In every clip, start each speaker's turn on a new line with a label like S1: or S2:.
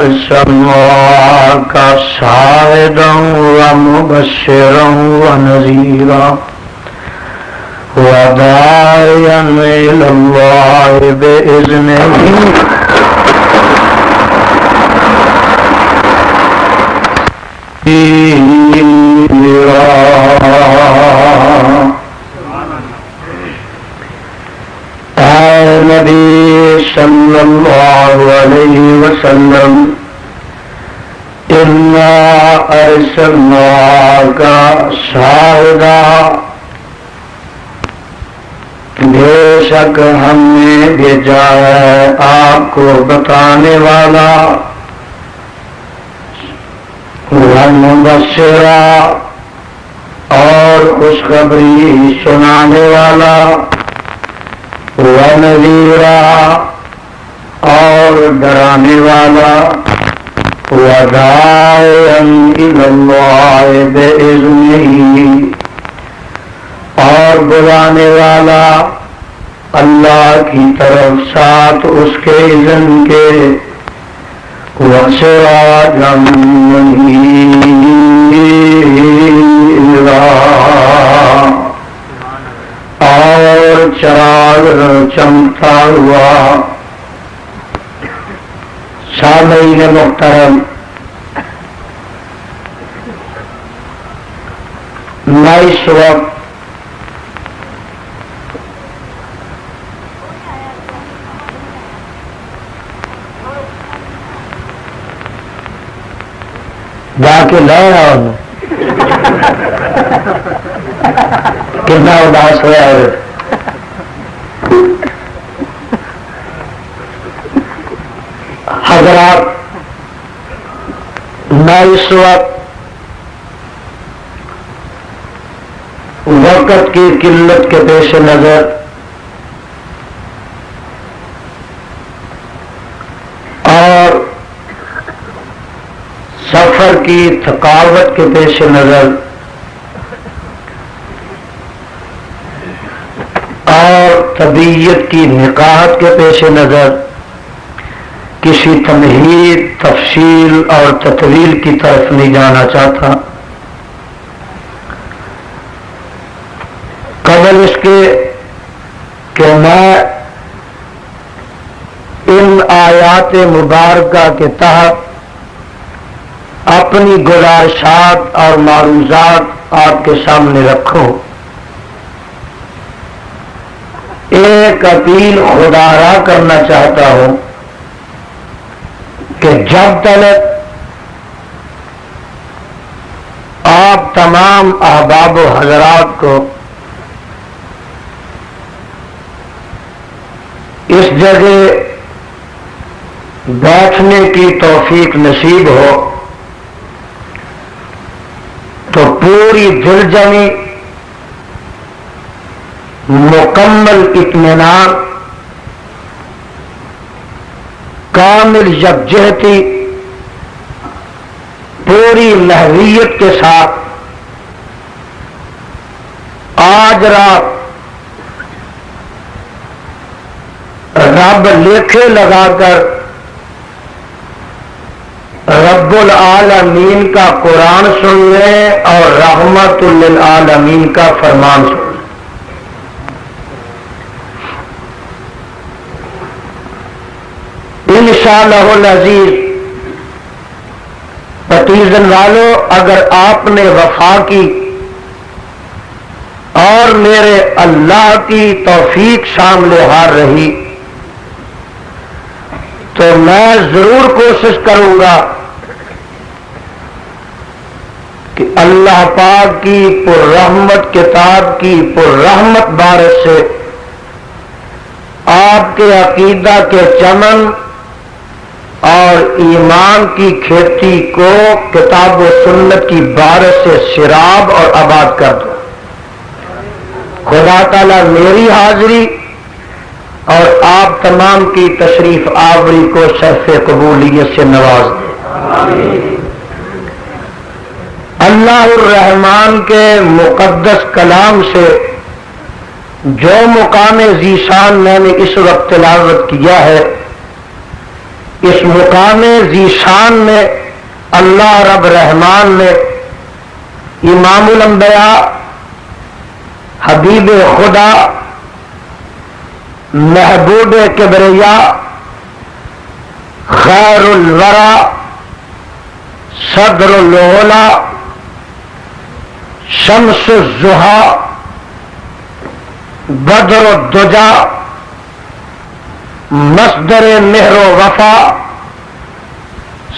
S1: أرسلناك شاهدا ومبشرا ونذيرا وداعيا إلى الله بإذنه نبی صلی اللہ علیہ وسلم انا ارسلناک شاہدا، بے شک ہم نے بھیجا ہے آپ کو بتانے والا، ومبشرا اور خوشخبری سنانے والا، ونذیرا اور ڈرانے والا، وداعیا الی اللہ بإذنہ اور بلانے والا اللہ کی طرف ساتھ اس کے اذن کے، وسراجا منیرا اور چراغ چمکتا ہوا۔ سامعین محترم، میں اس وقت جا کے لے رہا ہوں، کتنا اداس ہوا ہے۔ حضرات، میں اس وقت وقت کی قلت کے پیش نظر اور سفر کی تھکاوٹ کے پیش نظر اور طبیعت کی نقاہت کے پیش نظر کسی تمہید، تفصیل اور تطویل کی طرف نہیں جانا چاہتا۔ قبل اس کے کہ میں ان آیات مبارکہ کے تحت اپنی گزارشات اور معروضات آپ کے سامنے رکھوں، ایک اپیل خدارا کرنا چاہتا ہوں کہ جب تک آپ تمام احباب و حضرات کو اس جگہ بیٹھنے کی توفیق نصیب ہو تو پوری دلجمی، مکمل اطمینان، کامل یکجہتی، پوری لہویت کے ساتھ آج رات رب لیکھے لگا کر رب العالمین کا قرآن سن لیں اور رحمت للعالمین کا فرمان سن لیں۔ انشاءاللہ العزیز پتیزن والوں، اگر آپ نے وفا کی اور میرے اللہ کی توفیق شامل حال رہی تو میں ضرور کوشش کروں گا کہ اللہ پاک کی پررحمت کتاب کی پررحمت بارش سے آپ کے عقیدہ کے چمن اور ایمان کی کھیتی کو کتاب و سنت کی بارش سے سیراب اور آباد کر دو۔ خدا تعالیٰ میری حاضری اور آپ تمام کی تشریف آوری کو شرف قبولیت سے نواز دے۔ اللہ الرحمن کے مقدس کلام سے جو مقام ذیشان میں نے اس وقت تلاوت کیا ہے، اس مقام ذیشان میں اللہ رب رحمان نے امام الانبیاء حبیب خدا محبوب کبریا خیر الورا صدر العلا شمس الضحیٰ بدر الدجا مصدر مہر و وفا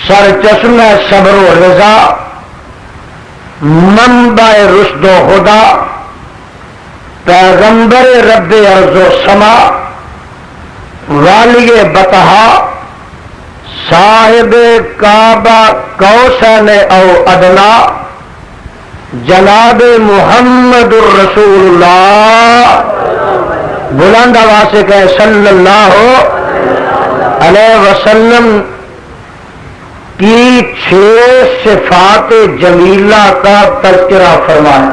S1: سرچشمہ صبر و رضا منبع رشد و ہدا پیغمبر رب ارض و سما والی بطحا صاحب کعبہ کوثر او ادنا جناب محمد الرسول اللہ بلند آواز سے کہے صلی اللہ علیہ وسلم کی 6 صفات جمیلہ کا تذکرہ فرمایا۔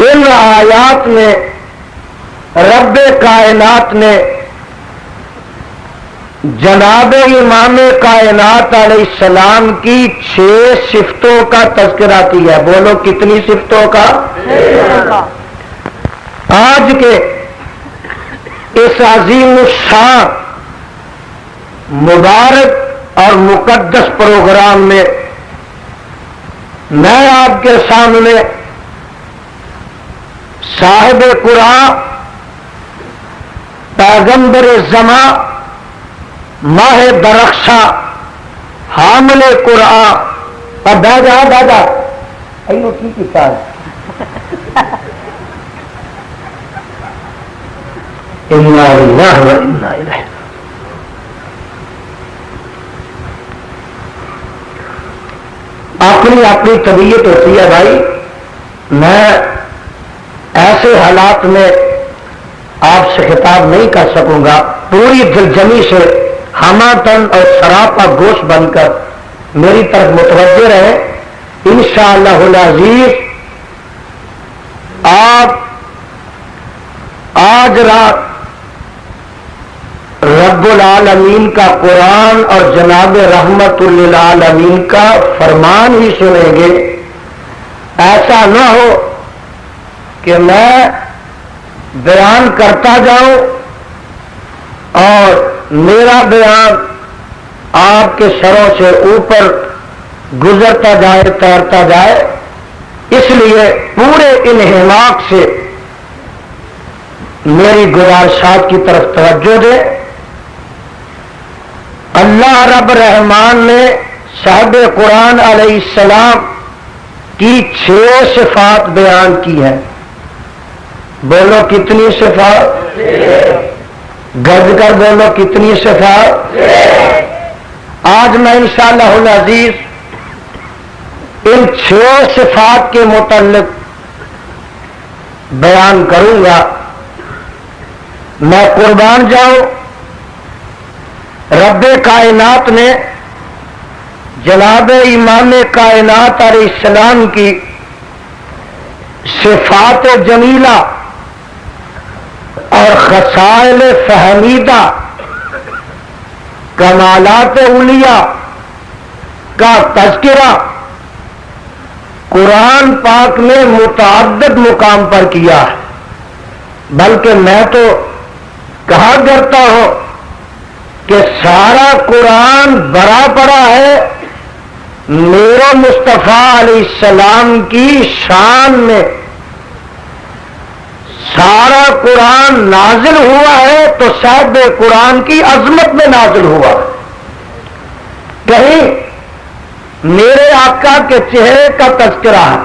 S1: ان آیات میں رب کائنات نے جناب امام کائنات علیہ السلام کی 6 صفتوں کا تذکرہ کیا ہے۔ بولو کتنی صفتوں کا؟ آج کے اس عظیم الشان مبارک اور مقدس پروگرام میں میں آپ کے سامنے صاحب قرآن پیغمبر زماں ماہ درخشاں حامل قرآن اور دادا ایو کی کتاب انا للہ و انا الیہ اپنی اپنی طبیعت ہوتی ہے بھائی۔ میں ایسے حالات میں آپ سے خطاب نہیں کر سکوں گا، پوری دلجمی سے ہماتن اور سراپا گوش بن کر میری طرف متوجہ رہے۔ انشاءاللہ العزیز آپ آج رات رب العالمین کا قرآن اور جناب رحمت للعالمین کا فرمان ہی سنیں گے۔ ایسا نہ ہو کہ میں بیان کرتا جاؤں اور میرا بیان آپ کے سروں سے اوپر گزرتا جائے، تیرتا جائے۔ اس لیے پورے انہماک سے میری گزارشات کی طرف توجہ دیں۔ اللہ رب رحمان نے صاحب قرآن علیہ السلام کی 6 صفات بیان کی ہیں۔ بولو کتنی صفات؟ گرج کر بولو کتنی صفات؟ آج میں انشاءاللہ العزیز ان 6 صفات کے متعلق بیان کروں گا۔ میں قربان جاؤں، رب کائنات نے جناب امام کائنات علیہ السلام کی صفات جمیلہ اور خصائل فہمیدہ، کمالات اولیاء کا تذکرہ قرآن پاک میں متعدد مقام پر کیا ہے۔ بلکہ میں تو کہا کرتا ہوں کہ سارا قرآن بھرا پڑا ہے میرے مصطفیٰ علیہ السلام کی شان میں۔ سارا قرآن نازل ہوا ہے تو صاحب قرآن کی عظمت میں نازل ہوا۔ کہیں میرے آقا کے چہرے کا تذکرہ ہے،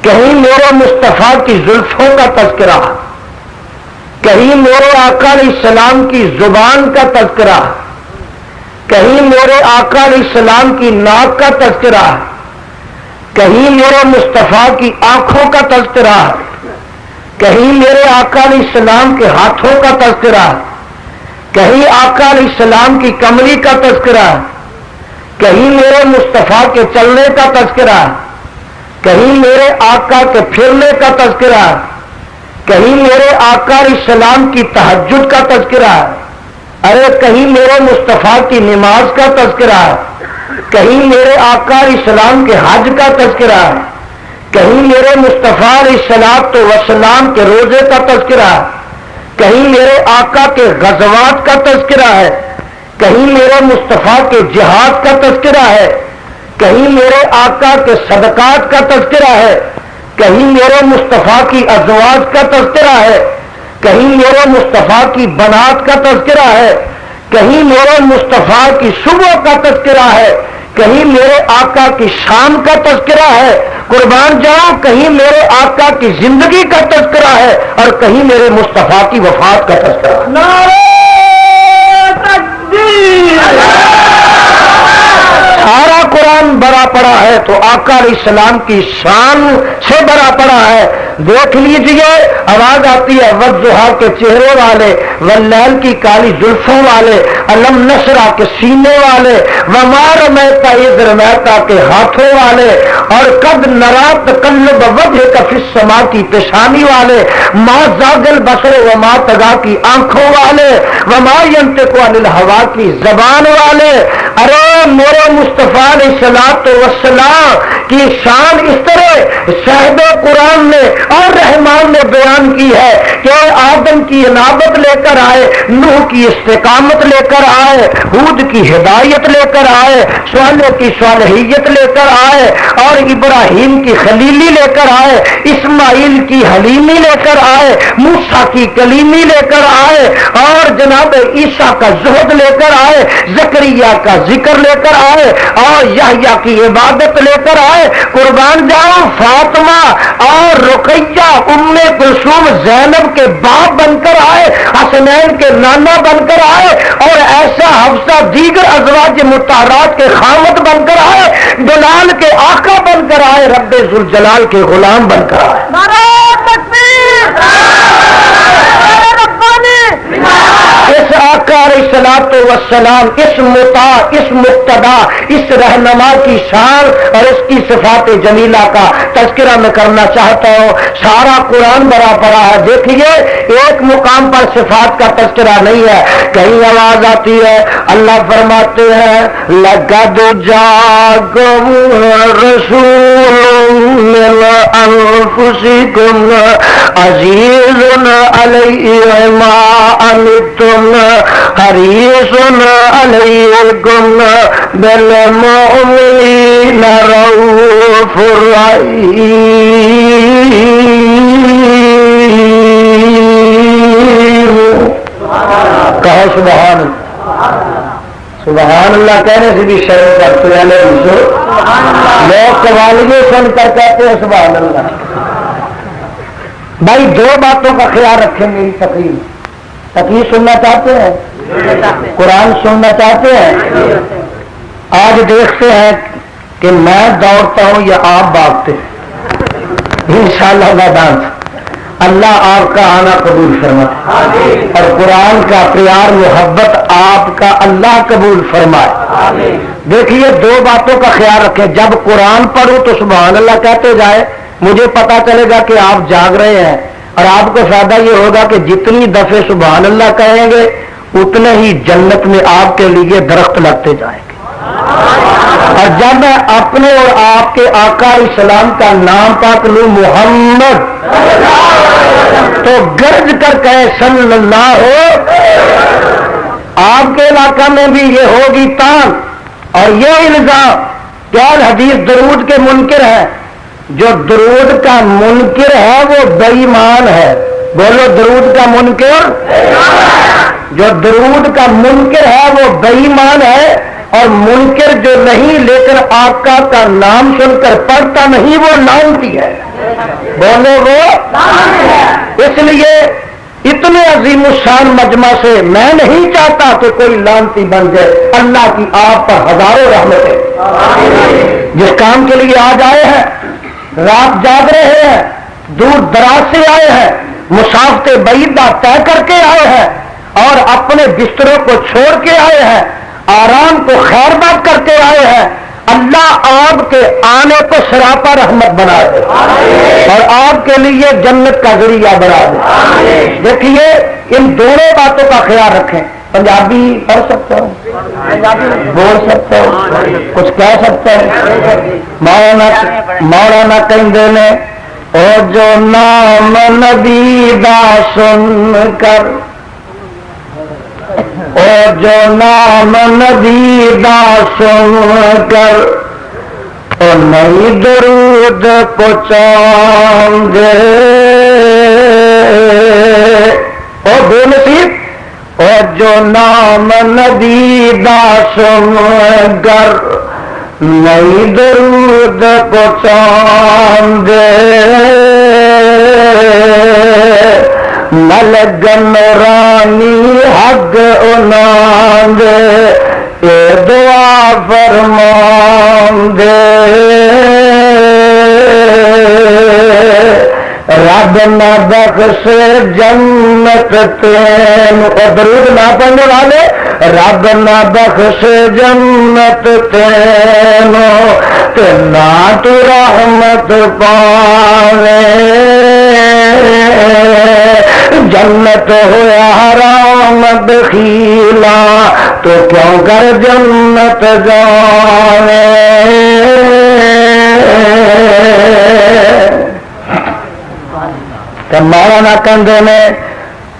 S1: کہیں میرے مصطفیٰ کی زلفوں کا تذکرہ، کہیں میرے آقا علیہ السلام کی زبان کا تذکرہ، کہیں میرے آقا علیہ السلام کی ناک کا تذکرہ، کہیں میرے مصطفیٰ کی آنکھوں کا تذکرہ، کہیں میرے آقا علیہ السلام کے ہاتھوں کا تذکرہ، کہیں آقا علیہ السلام کی کملی کا تذکرہ، کہیں میرے مصطفیٰ کے چلنے کا تذکرہ، کہیں میرے آقا کے پھرنے کا تذکرہ، کہیں میرے آقا علیہ السلام کی تہجد کا تذکرہ ہے، ارے کہیں میرے مصطفیٰ کی نماز کا تذکرہ ہے، کہیں میرے آقا علیہ السلام کے حج کا تذکرہ ہے، کہیں میرے مصطفیٰ علیہ الصلوۃ والسلام کے روزے کا تذکرہ ہے، کہیں میرے آقا کے غزوات کا تذکرہ ہے، کہیں میرے مصطفیٰ کے جہاد کا تذکرہ ہے، کہیں میرے آقا کے صدقات کا تذکرہ ہے، کہیں میرے مصطفیٰ کی ازواج کا تذکرہ ہے، کہیں میرے مصطفیٰ کی بنات کا تذکرہ ہے، کہیں میرے مصطفیٰ کی صبح کا تذکرہ ہے، کہیں میرے آقا کی شام کا تذکرہ ہے، قربان جاؤں کہیں میرے آقا کی زندگی کا تذکرہ ہے، اور کہیں میرے مصطفیٰ کی وفات کا تذکرہ ہے۔
S2: نعرہ تکبیر!
S1: سارا قرآن بھرا پڑا ہے تو آقا علیہ السلام کی شان سے بھرا پڑا ہے۔ دیکھ لیجئے آواز آتی ہے والضحیٰ کے چہرے والے، واللیل کی کالی زلفوں والے، الم نشرح کے سینے والے، وما رمیت اذ رمیت کے ہاتھوں والے، اور قد نری تقلب وجہک فی السماء کی پیشانی والے، ما زاغ البصر وما طغی کی آنکھوں والے، وما ینطق عن الہویٰ کی زبان والے۔ ارے میرے مصطفیٰ علیہ الصلوۃ والسلام کی شان اس طرح صاحب قرآن نے اور رحمان نے بیان کی ہے کہ آدم کی انابت لے کر آئے، نوح کی استقامت لے کر آئے، ہود کی ہدایت لے کر آئے، صالح کی صالحیت لے کر آئے، اور ابراہیم کی خلیلی لے کر آئے، اسماعیل کی حلیمی لے کر آئے، موسیٰ کی کلیمی لے کر آئے، اور جناب عیسیٰ کا زہد لے کر آئے، زکریا کا ذکر لے کر آئے، اور یحییٰ کی عبادت لے کر آئے۔ قربان جاؤں فاطمہ اور رقیہ ام کلثوم زینب کے باپ بن کر آئے، حسنین کے نانا بن کر آئے، اور ایسا حفصہ دیگر ازواج مطہرات کے خامد بن کر آئے، بلال کے آقا بن کر آئے، رب ذوالجلال کے غلام بن کر آئے۔
S2: نعرہ تکبیر! نعرہ ربانی!
S1: اس آقا علیہ الصلوۃ والسلام، اس مطاع، اس مقتدا، اس رہنما کی شان اور اس کی صفات جمیلہ کا تذکرہ میں کرنا چاہتا ہوں۔ سارا قرآن بھرا پڑا ہے، دیکھیے ایک مقام پر صفات کا تذکرہ نہیں ہے، کہیں آواز آتی ہے اللہ فرماتے ہیں لقد جاءکم رسول من انفسکم عزیز علیہ ما عنتم حریص علیکم بالمؤمنین رؤوف رحیم۔ کہو سبحان اللہ۔ سبحان اللہ کہنے سے بھی شرم کرتے ہیں لوگ، قوالیے سن کر کہتے ہیں سبحان اللہ۔ بھائی دو باتوں کا خیال رکھیں میری تقریر میں۔ تقریر سننا چاہتے ہیں؟ قرآن سننا چاہتے ہیں؟ آج دیکھتے ہیں کہ میں دوڑتا ہوں یا آپ بھاگتے ہیں، انشاءاللہ میدان سے۔ اللہ آپ کا آنا قبول فرمائے اور قرآن کا پیار محبت آپ کا اللہ قبول فرمائے۔ دیکھیے دو باتوں کا خیال رکھیں، جب قرآن پڑھوں تو سبحان اللہ کہتے جائے، مجھے پتا چلے گا کہ آپ جاگ رہے ہیں، اور آپ کو فائدہ یہ ہوگا کہ جتنی دفعے سبحان اللہ کہیں گے اتنے ہی جنت میں آپ کے لیے درخت لگتے جائیں گے۔ اور جب میں اپنے اور آپ کے آقا علیہ السلام کا نام پاک لوں محمد، تو گرج کر کہے صلی اللہ ہو۔ آپ کے علاقہ میں بھی یہ ہوگی تان اور یہ الزام کیا حدیث درود کے منکر ہے، جو درود کا منکر ہے وہ بے ایمان ہے۔ بولو درود کا منکر، جو درود کا منکر ہے وہ بے ایمان ہے، اور منکر جو نہیں لیکن آقا کا نام سن کر پڑھتا نہیں وہ لعنتی ہے۔ بولو وہ، اس لیے اتنے عظیم الشان مجمع سے میں نہیں چاہتا کہ کوئی لعنتی بن جائے۔ اللہ کی آپ پر ہزاروں رحمتیں۔ جس کام کے لیے آج آئے ہیں، رات جاگ رہے ہیں، دور دراز سے آئے ہیں، مسافت بعیدہ طے کر کے آئے ہیں، اور اپنے بستروں کو چھوڑ کے آئے ہیں، آرام کو خیر بات کر کے آئے ہیں، اللہ آپ کے آنے کو سراپا رحمت بنا دے اور آپ کے لیے جنت کا ذریعہ بنا دے. دیکھیے ان دونوں باتوں کا خیال رکھیں. پنجابی پڑھ سکتا ہوں, بول سکتا ہوں, کچھ کہہ سکتا ہوں. مولانا کہندے نے او جو نام نبی دا سن کر, او جو نام نبی دا سن کر او نئی درود پہنچان دے. او بے نصیب او جو نام نبی دا سن کر نئی درود پہنچان دے, ملگن رانی حق انان دے, اے دعا فرمان دے. رب نہ بخش جنت تین, درود نہ پڑھنے والے, رب نہ بخش جنت تین تے نہ تو رحمت پاوے. جنت ہویا حرام دخیلا تو کیوں کر جنت جاوے. مولانا کندے نے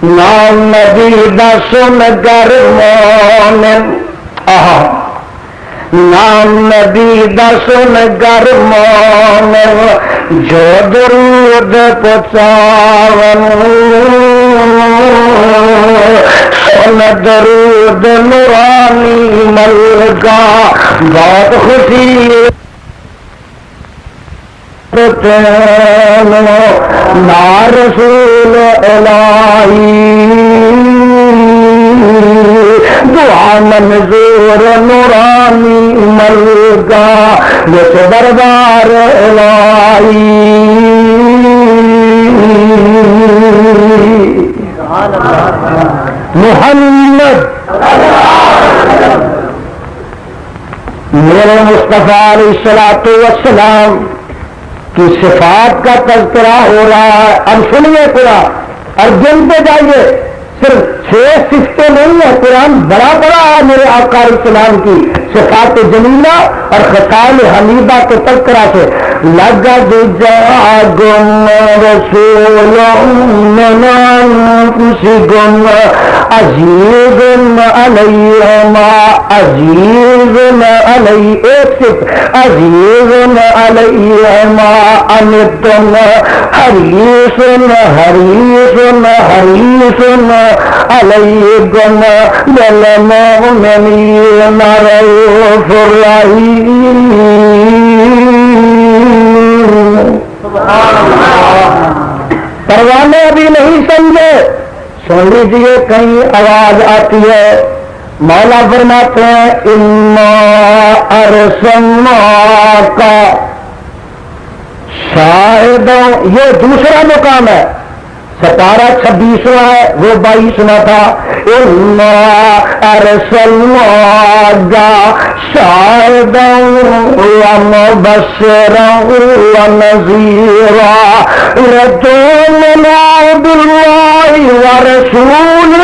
S1: نام نبی دا سن گر مومن, نام نبی دا سن گر مومن جو درود پہنچاون, سن درود نورانی ملکا بہت خوشی نا رسول الہی دعا منظور نورانی ملکا جس دربار الہی. محمد میرے مصطفیٰ علیہ الصلوۃ والسلام کی صفات کا تذکرہ ہو رہا ہے. اب سنیے قرآن اور گنتے جائیے, صرف 6 صفتیں نہیں ہے, قرآن بڑا بڑا ہے میرے آقا علیہ السلام کی صفات جمیلہ اور خصال حمیدہ کے تذکرہ سے. لقد جاءکم رسول من انفسکم عزیز علیہ ما عزیز علیہ, ایک صفت عزیز علیہ ما انتم حریص حریص حریص علیکم بالمؤمنین رؤوف رحیم. پروانے ابھی نہیں سمجھے, سن لیجیے کہیں آواز آتی ہے. مولا فرماتے ہیں انا ارسلناک شاہداً, یہ دوسرا مقام ہے, ستارہ 26واں ہے, وہ 22واں تھا. انا ارسلناک شاہداً ومبشرا ونذیرا لتؤمنوا باللہ ورسولہ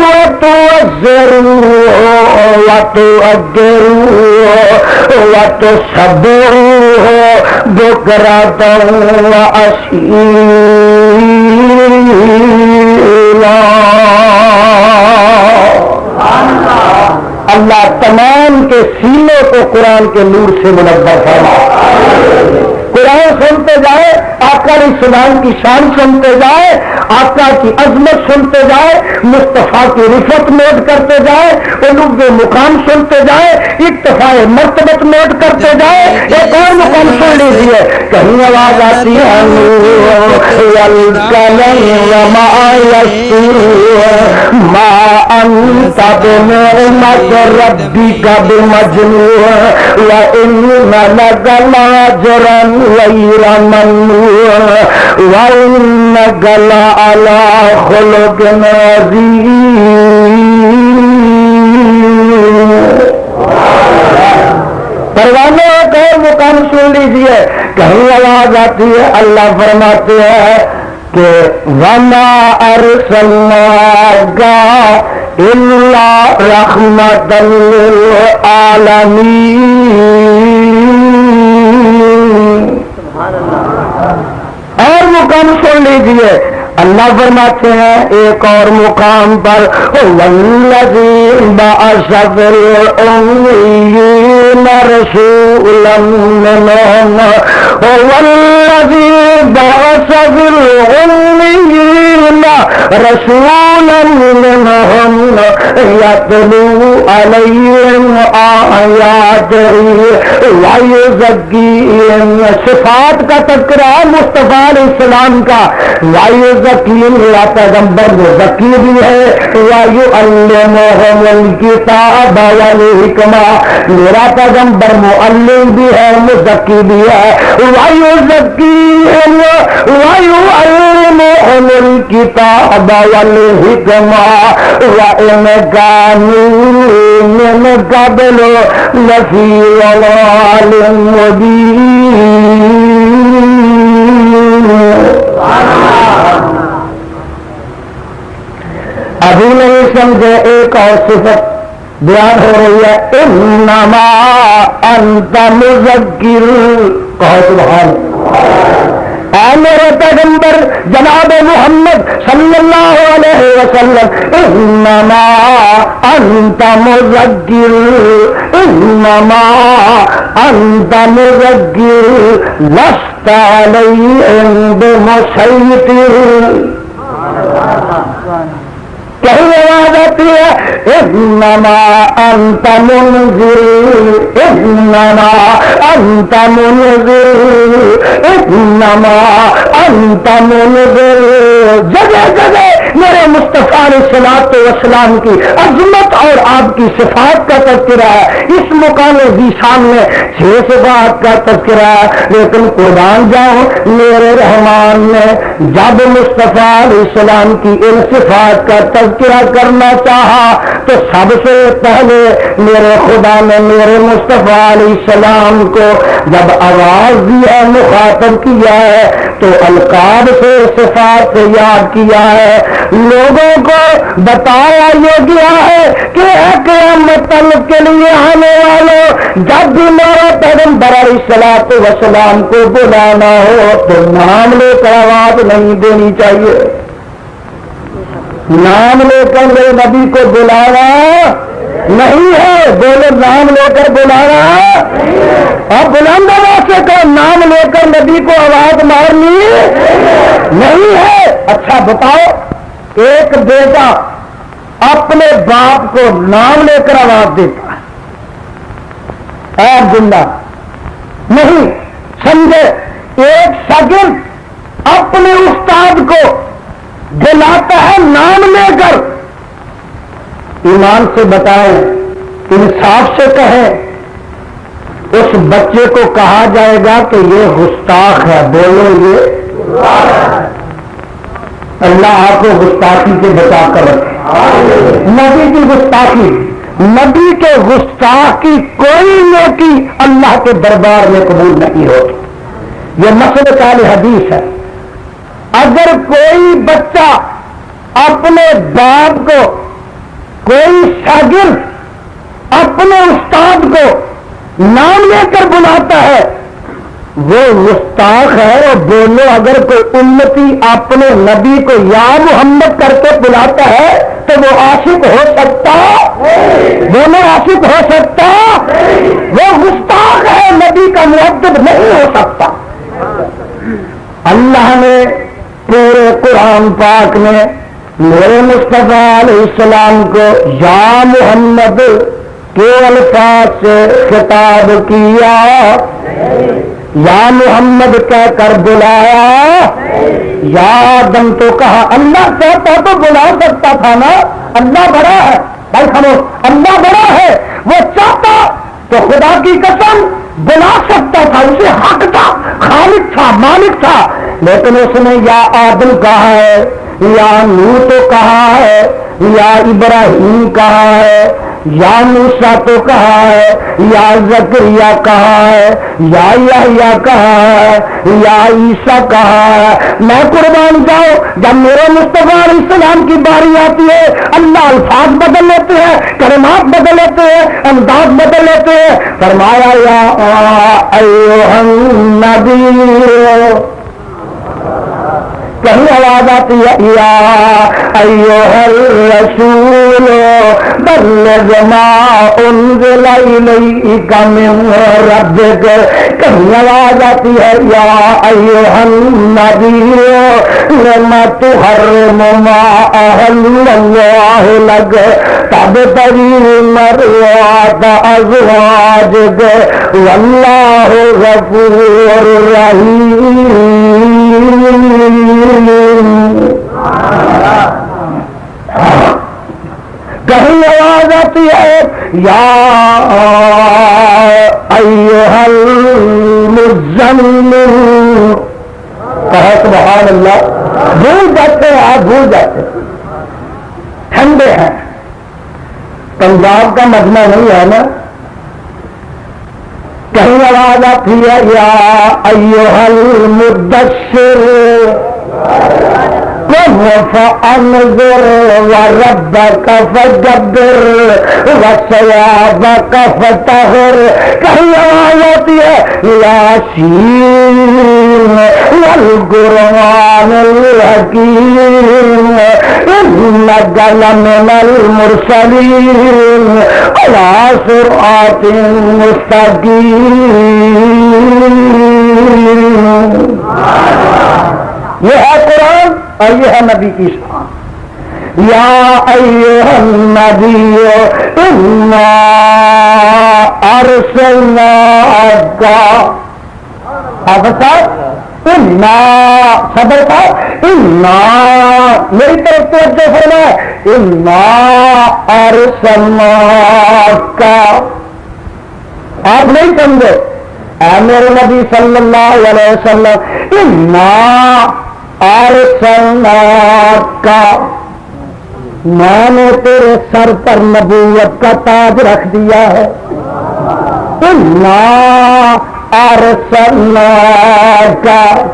S1: وتعزروہ وتوقروہ وتصبروہ بکرۃ وأصیلا. اللہ تمام کے سینوں کو قرآن کے نور سے منور فرما. قرآن سنتے جائے, آقا علیہ السلام کی شان سنتے جائے, آقا کی عظمت سنتے جائے, مصطفیٰ کی رفت نوٹ کرتے جائے, علوم مقام سنتے جائے, اکتفاء مرتبت نوٹ کرتے جائے. ایک اور مقام سن لیجیے, کہیں آواز آتی ہے وما یسطرون ما انت بنعمت ربک بمجنون وان لک لاجرا غیر ممنون وانک لعلی خلق عظیم. کہیں آواز آتی ہے اللہ فرماتے ہیں کہ وما ارسلناک الا رحمۃ للعالمین. اور مقام سن لیجیے اللہ فرماتے ہیں ایک اور مقام پر والذی بعث فی الأمیین رسولا منہم والذی بعث فی الأمیین رسولا منہم یتلو علیہم آیاتہ ویزکیہم. صفات کا تذکرہ مصطفیٰ علیہ السلام کا. ویزکیہم میرا پیغمبر مزکی بھی ہے. ویعلمہم الکتاب والحکمہ میرا پیغمبر معلم بھی ہے مزکی بھی ہے. ویزکیہم ویعلمہم الکتاب والحکمہ وإن كانوا من قبل لفی ضلال مبین. ابھی نہیں سمجھے ایک اور صفت بیان ہو رہی ہے انما انت مذکر. کہو سبحان اے میرے پیغمبر جناب محمد صلی اللہ علیہ وسلم انما انت مذکر انما انت مذکر لست علیہم بمسیطر. کہیں آواز آتی ہے انما انت منذر انما انت منذر انما انت منذر. جگہ جگہ میرے مصطفیٰ علیہ الصلوۃ والسلام کی عظمت اور آپ کی صفات کا تذکرہ ہے. اس مقام ذیشان میں 6 صفات کا تذکرہ ہے. لیکن قربان جاؤں میرے رحمان نے جب مصطفیٰ علیہ السلام کی ان صفات کا تذکرہ کرنا چاہا تو سب سے پہلے میرے خدا نے میرے مصطفیٰ علیہ السلام کو جب آواز دی ہے مخاطب کیا ہے تو القاب سے صفات سے یاد کیا ہے. لوگوں کو بتایا یہ گیا ہے کہ قیامت کے لیے آنے والوں جب بھی میرے پیغمبر علیہ الصلوۃ والسلام کو بلانا ہو تو نام لے کر آواز نہیں دینی چاہیے. نام لے کر میرے نبی کو بلانا نہیں ہے. بولے نام لے کر بلانا اور بلند آواز سے کہو نام لے کر نبی کو آواز مارنی نہیں ہے. اچھا بتاؤ ایک بیٹا اپنے باپ کو نام لے کر آواز دیتا ہے اے عبداللہ نہیں سمجھے. ایک شاگرد اپنے استاد کو بلاتا ہے نام لے کر. ایمان سے بتائیں انصاف سے کہیں اس بچے کو کہا جائے گا کہ یہ گستاخ ہے. بولو یہ اللہ آپ کو گستاخی سے بچا کر رکھے. نبی کی گستاخی نبی کے گستاخ کی کوئی نیکی اللہ کے دربار میں قبول نہیں ہوتی. یہ مسلک اہل حدیث ہے. اگر کوئی بچہ اپنے باپ کو کوئی شاگرد اپنے استاد کو نام لے کر بلاتا ہے وہ گستاخ ہے. اور بولو اگر کوئی امتی اپنے نبی کو یا محمد کر کے بلاتا ہے تو وہ عاشق ہو سکتا بولو عاشق ہو سکتا. وہ گستاخ ہے نبی کا مؤدب نہیں ہو سکتا. اللہ نے پورے قرآن پاک میں میرے مصطفیٰ علیہ السلام کو یا محمد کے الفاظ سے خطاب کیا. یا محمد کہہ کر بلایا. یا آدم تو کہا. اللہ چاہتا تو بلا سکتا تھا نا. اللہ بڑا ہے بھائی خاموش. اللہ بڑا ہے. وہ چاہتا تو خدا کی قسم بلا سکتا تھا. اسے حق تھا خالق تھا مالک تھا. لیکن اس نے یا آدم کہا ہے یا نوح تو کہا ہے یا ابراہیم کہا ہے یا موسیٰ تو کہا ہے، یا زکریا کہا ہے، یا یحییٰ کہا ہے، یا عیسیٰ کہا ہے۔ میں قربان جاؤں، جب میرے مصطفیٰ علیہ السلام کی باری آتی ہے اللہ الفاظ بدل لیتے ہیں، کلمات بدل لیتے ہیں، انداز بدل لیتے ہیں۔ فرمایا یا ایھا النبی، کہیں آواز آتی ہے یا ایھا الرسول بلغ ما انزل الیک من ربک، کہیں آواز آتی ہے یا ایھا النبی لم تحرم ما احل اللہ لک تبتغی مرضات ازواجک واللہ غفور رحیم۔ کہیں آواز آتی ہے یا ایھا المزمل، کہا سبحان اللہ، بھول جاتے ہیں آپ، بھول جاتے ہیں، ٹھنڈے ہیں، پنجاب کا مجمع نہیں ہے نا۔ کہیں آواز آتی ہے یا ایھا المدثر قم فانذر وربک فکبر وثیابک فطہر، کہیں آواز آتی ہے یاسین والقرآن الحکیم انک لمن المرسلین علی صراط مستقیم۔ یہ ہے قرآن اور یہ ہے نبی کی شان۔ یا ایھا النبی انا ارسلناک، آپ انا صبر کا انا، میری طرف توجہ فرمائے، انا ارسلناک، آپ نہیں سمجھے، اے میرے نبی صلی اللہ علیہ وسلم، انا ارسلناک، میں نے تیرے سر پر نبوت کا تاج رکھ دیا ہے۔ انا ارسلناک،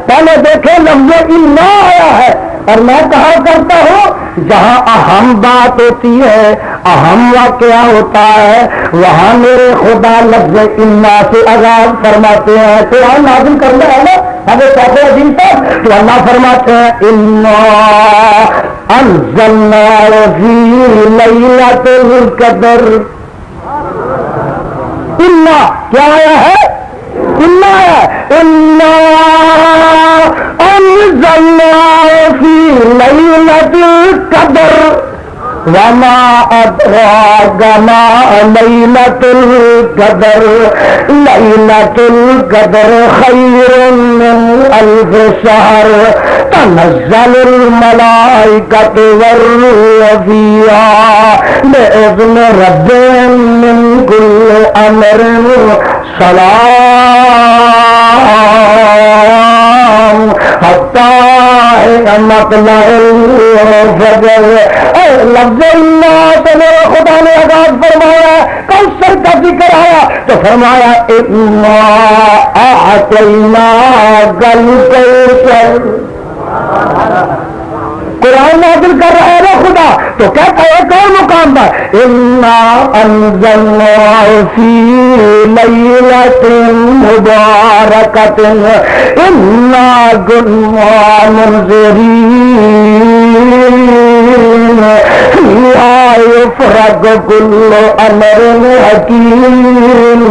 S1: پہلے دیکھیں لفظ انا آیا ہے، اور میں کہا کرتا ہوں جہاں اہم بات ہوتی ہے، اہم واقعہ ہوتا ہے، وہاں میرے خدا لفظ انا سے آغاز فرماتے ہیں۔ قرآن نازل کرنا ہے نا حضرت صاحب عظیم صاحب، تو اللہ فرماتے ہیں انا انزلنا فی لیلۃ القدر۔ انا کیا آیا ہے؟ انا انا انزلنا فی لیلۃ القدر وما ادراک ما لیلۃ القدر لیلۃ القدر خیر من الف شہر تنزل الملائکۃ والروح فیہا بإذن ربهم من کل امر سلام حتی مطلع الفجر۔ لفظ اللہ سے میرے خدا نے آغاز فرمایا، کوثر کا ذکر آیا تو فرمایا انا اعطیناک الکوثر۔ قرآن نازل کر رہا ہے نا خدا، تو کہتا ہے کون مقام پر انا انزلنا فی لیلۃ مبارکۃ انا کنا منذرین فیہا یفرق کل امر حکیم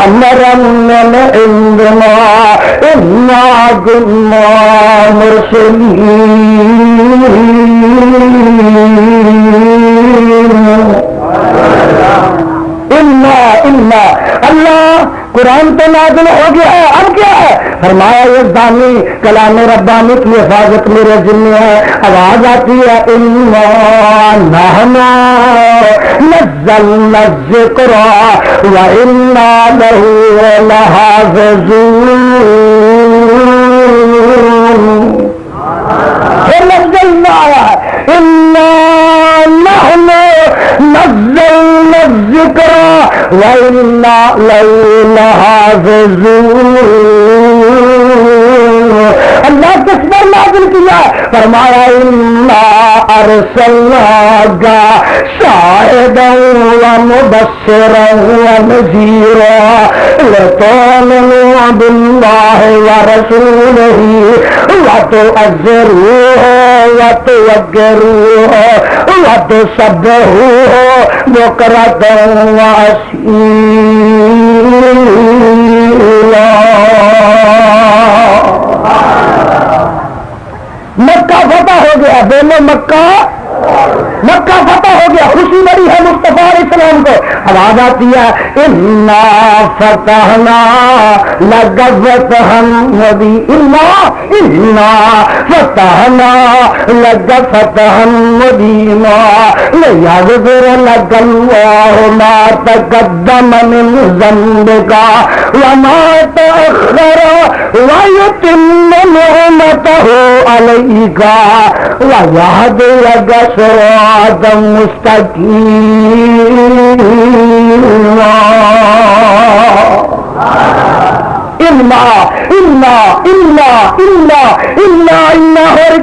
S1: امرا من عندنا انا کنا مرسلین۔ انا اللہ قرآن تو نازل ہو گیا ہے، اب کیا ہے؟ فرمایا یہ دانی کلام ربانی کی حفاظت میرے ذمہ ہے۔ آواز آتی ہے انا نحن نزلنا الذکر وانا لہ لحافظون۔ لفظ انا آیا ہے انا نحن نزلنا الذکر وَإِنَّا لَهُ لَحَافِظُونَ. اللہ کس پر نازل کیا؟ فرمایا اِنَّا أَرْسَلْنَاكَ شَاهِدًا وَمُبَشِّرًا وَنَذِيرًا لِتُؤْمِنُوا بِاللَّهِ وَرَسُولِهِ وَتُعَزِّرُوهُ وَتُوَقِّرُوهُ وَتُسَبِّحُوهُ بُكْرَةً وَأَصِيلًا. مکہ فتح ہو گیا. بولو مکہ فتح ہو گیا. خوشی بڑی ہے مصطفیٰ علیہ السلام کو. آواز آتی ہے انا فتحنا لک فتحا مبینا. انا فتحنا لک فتحا مبینا لیغفر لک اللہ ما تقدم من ذنبک وما تأخر ويتم نعمته عليك ويهديك صراطا مستقيما.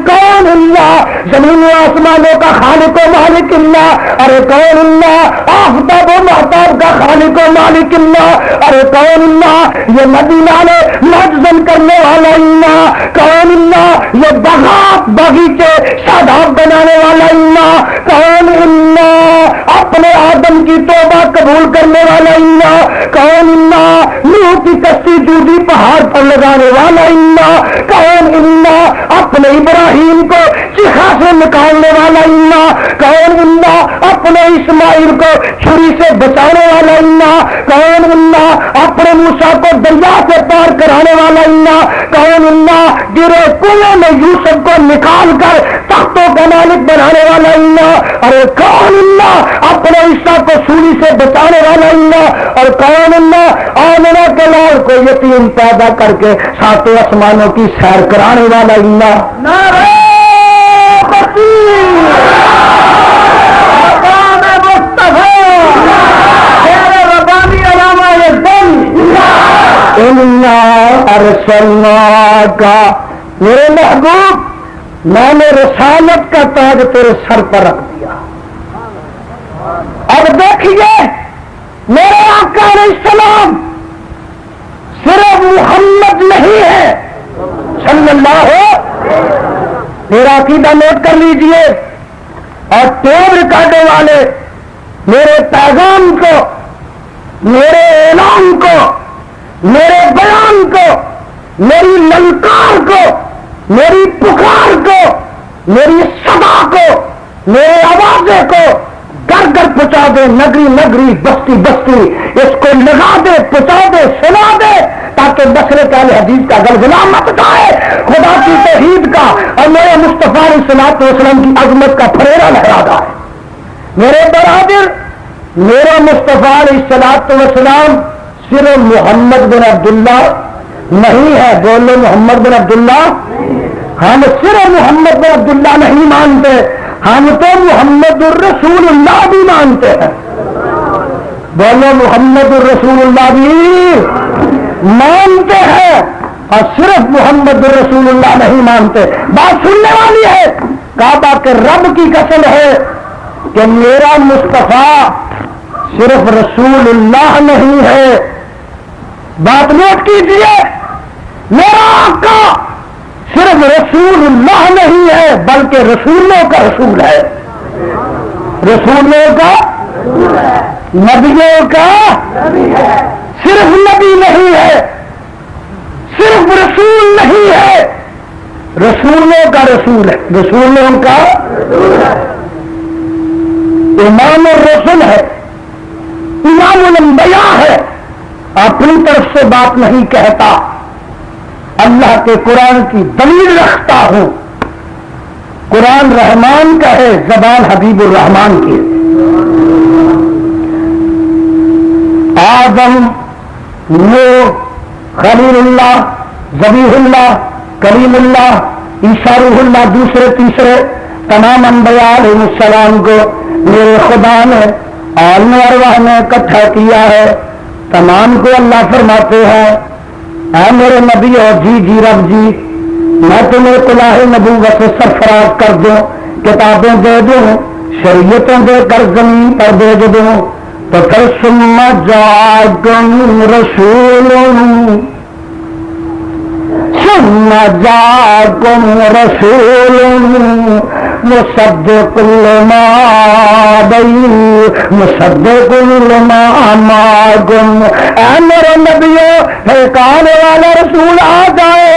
S1: کون اللہ؟ زمین و آسمانوں کا خالق و مالک اللہ. ارے کون اللہ؟ آفتاب و مہتاب کا خالق و مالک اللہ. ارے کون اللہ؟ یہ مدینہ میں معجزن کرنے والا اللہ. کون اللہ؟ یہ باغات باغیچے شاداب بنانے والا اللہ. کون اللہ؟ اپنے آدم کی توبہ قبول کرنے والا اللہ. کون اللہ؟ نوح کی کشتی جودی پہاڑ پر لگانے والا اللہ. کون اللہ؟ اپنے ابراہیم کو چیخا سے نکالنے والا اللہ. کون اللہ؟ اپنے اسماعیل کو چھری سے بچانے والا اللہ. کون اللہ؟ اپنے موسیٰ کو دریا سے پار کرانے والا اللہ. کون اللہ؟ گرے کنویں میں یوسف کو نکال کر تختوں کا مالک بنانے والا اللہ. ارے کون اللہ؟ اپنے عیسیٰ کو سولی سے بچانے والا اللہ. اور کون اللہ؟ آمنہ کے لال کو یتیم پیدا کر کے ساتوں آسمانوں کی سیر کرانے والا اللہ. نعرہ تکبیر، مقام مصطفیٰ، خیر ربانی علامہ یزدان. انا ارسلناک، میرے محبوب میں نے رسالت کا تاج تیرے سر پر رکھ دیا. اب دیکھیے میرے آقا علیہ السلام صرف محمد نہیں ہے صلی اللہ ہو. میرا عقیدہ نوٹ کر لیجئے اور ٹیپ ریکارڈر والے میرے پیغام کو، میرے اعلان کو، میرے بیان کو، میری للکار کو، میری پکار کو، میری صدا کو، میرے آوازے کو گھر گھر پہنچا دے، نگری نگری، بستی بستی، اس کو لگا دے، پہنچا دے، سنا دے، تاکہ بسرے کا حدیث کا گلگلہ مت جائے، خدا کی توحید کا اور میرے مصطفیٰ علیہ الصلوۃ والسلام کی عظمت کا پھریرا لہرا ہے. میرے برادر، میرا مصطفیٰ علیہ الصلوۃ والسلام صرف محمد بن عبداللہ نہیں ہے. بولو محمد بن عبداللہ. ہم صرف محمد بن عبداللہ نہیں مانتے، ہم تو محمد الرسول اللہ بھی مانتے ہیں. بولو محمد الرسول اللہ بھی مانتے ہیں اور صرف محمد الرسول اللہ نہیں مانتے. بات سننے والی ہے. کعبہ کے رب کی قسم ہے کہ میرا مصطفیٰ صرف رسول اللہ نہیں ہے. بات نوٹ کیجیے، میرا آقا صرف رسول اللہ نہیں ہے بلکہ رسولوں کا رسول ہے. رسولوں کا، نبیوں کا، صرف نبی نہیں ہے، صرف رسول نہیں ہے، رسولوں کا رسول ہے. رسولوں کا امام الرسل ہے، امام الانبیاء ہے. اپنی طرف سے بات نہیں کہتا، اللہ کے قرآن کی دلیل رکھتا ہوں. قرآن رحمان کا ہے، زبان حبیب الرحمان کی ہے. آدم، نوح، خلیل اللہ، ذبیح اللہ، کریم اللہ، عیسیٰ روح اللہ، دوسرے تیسرے تمام انبیاء علیہ السلام کو میرے خدا نے عالم ارواح نے اکٹھا کیا ہے، تمام کو اللہ فرماتے ہیں اے میرے نبی اور جی رب جی میں تمہیں کلاہ نبوت سے سرفراز کر دوں، کتابیں دے دوں، شریعتیں دے کر زمین پر بھیج دوں، تو پھر ثم جاءکم رسول مصدق لما معکم، اے میرے نبیوں ایک آنے والا رسول آ جائے،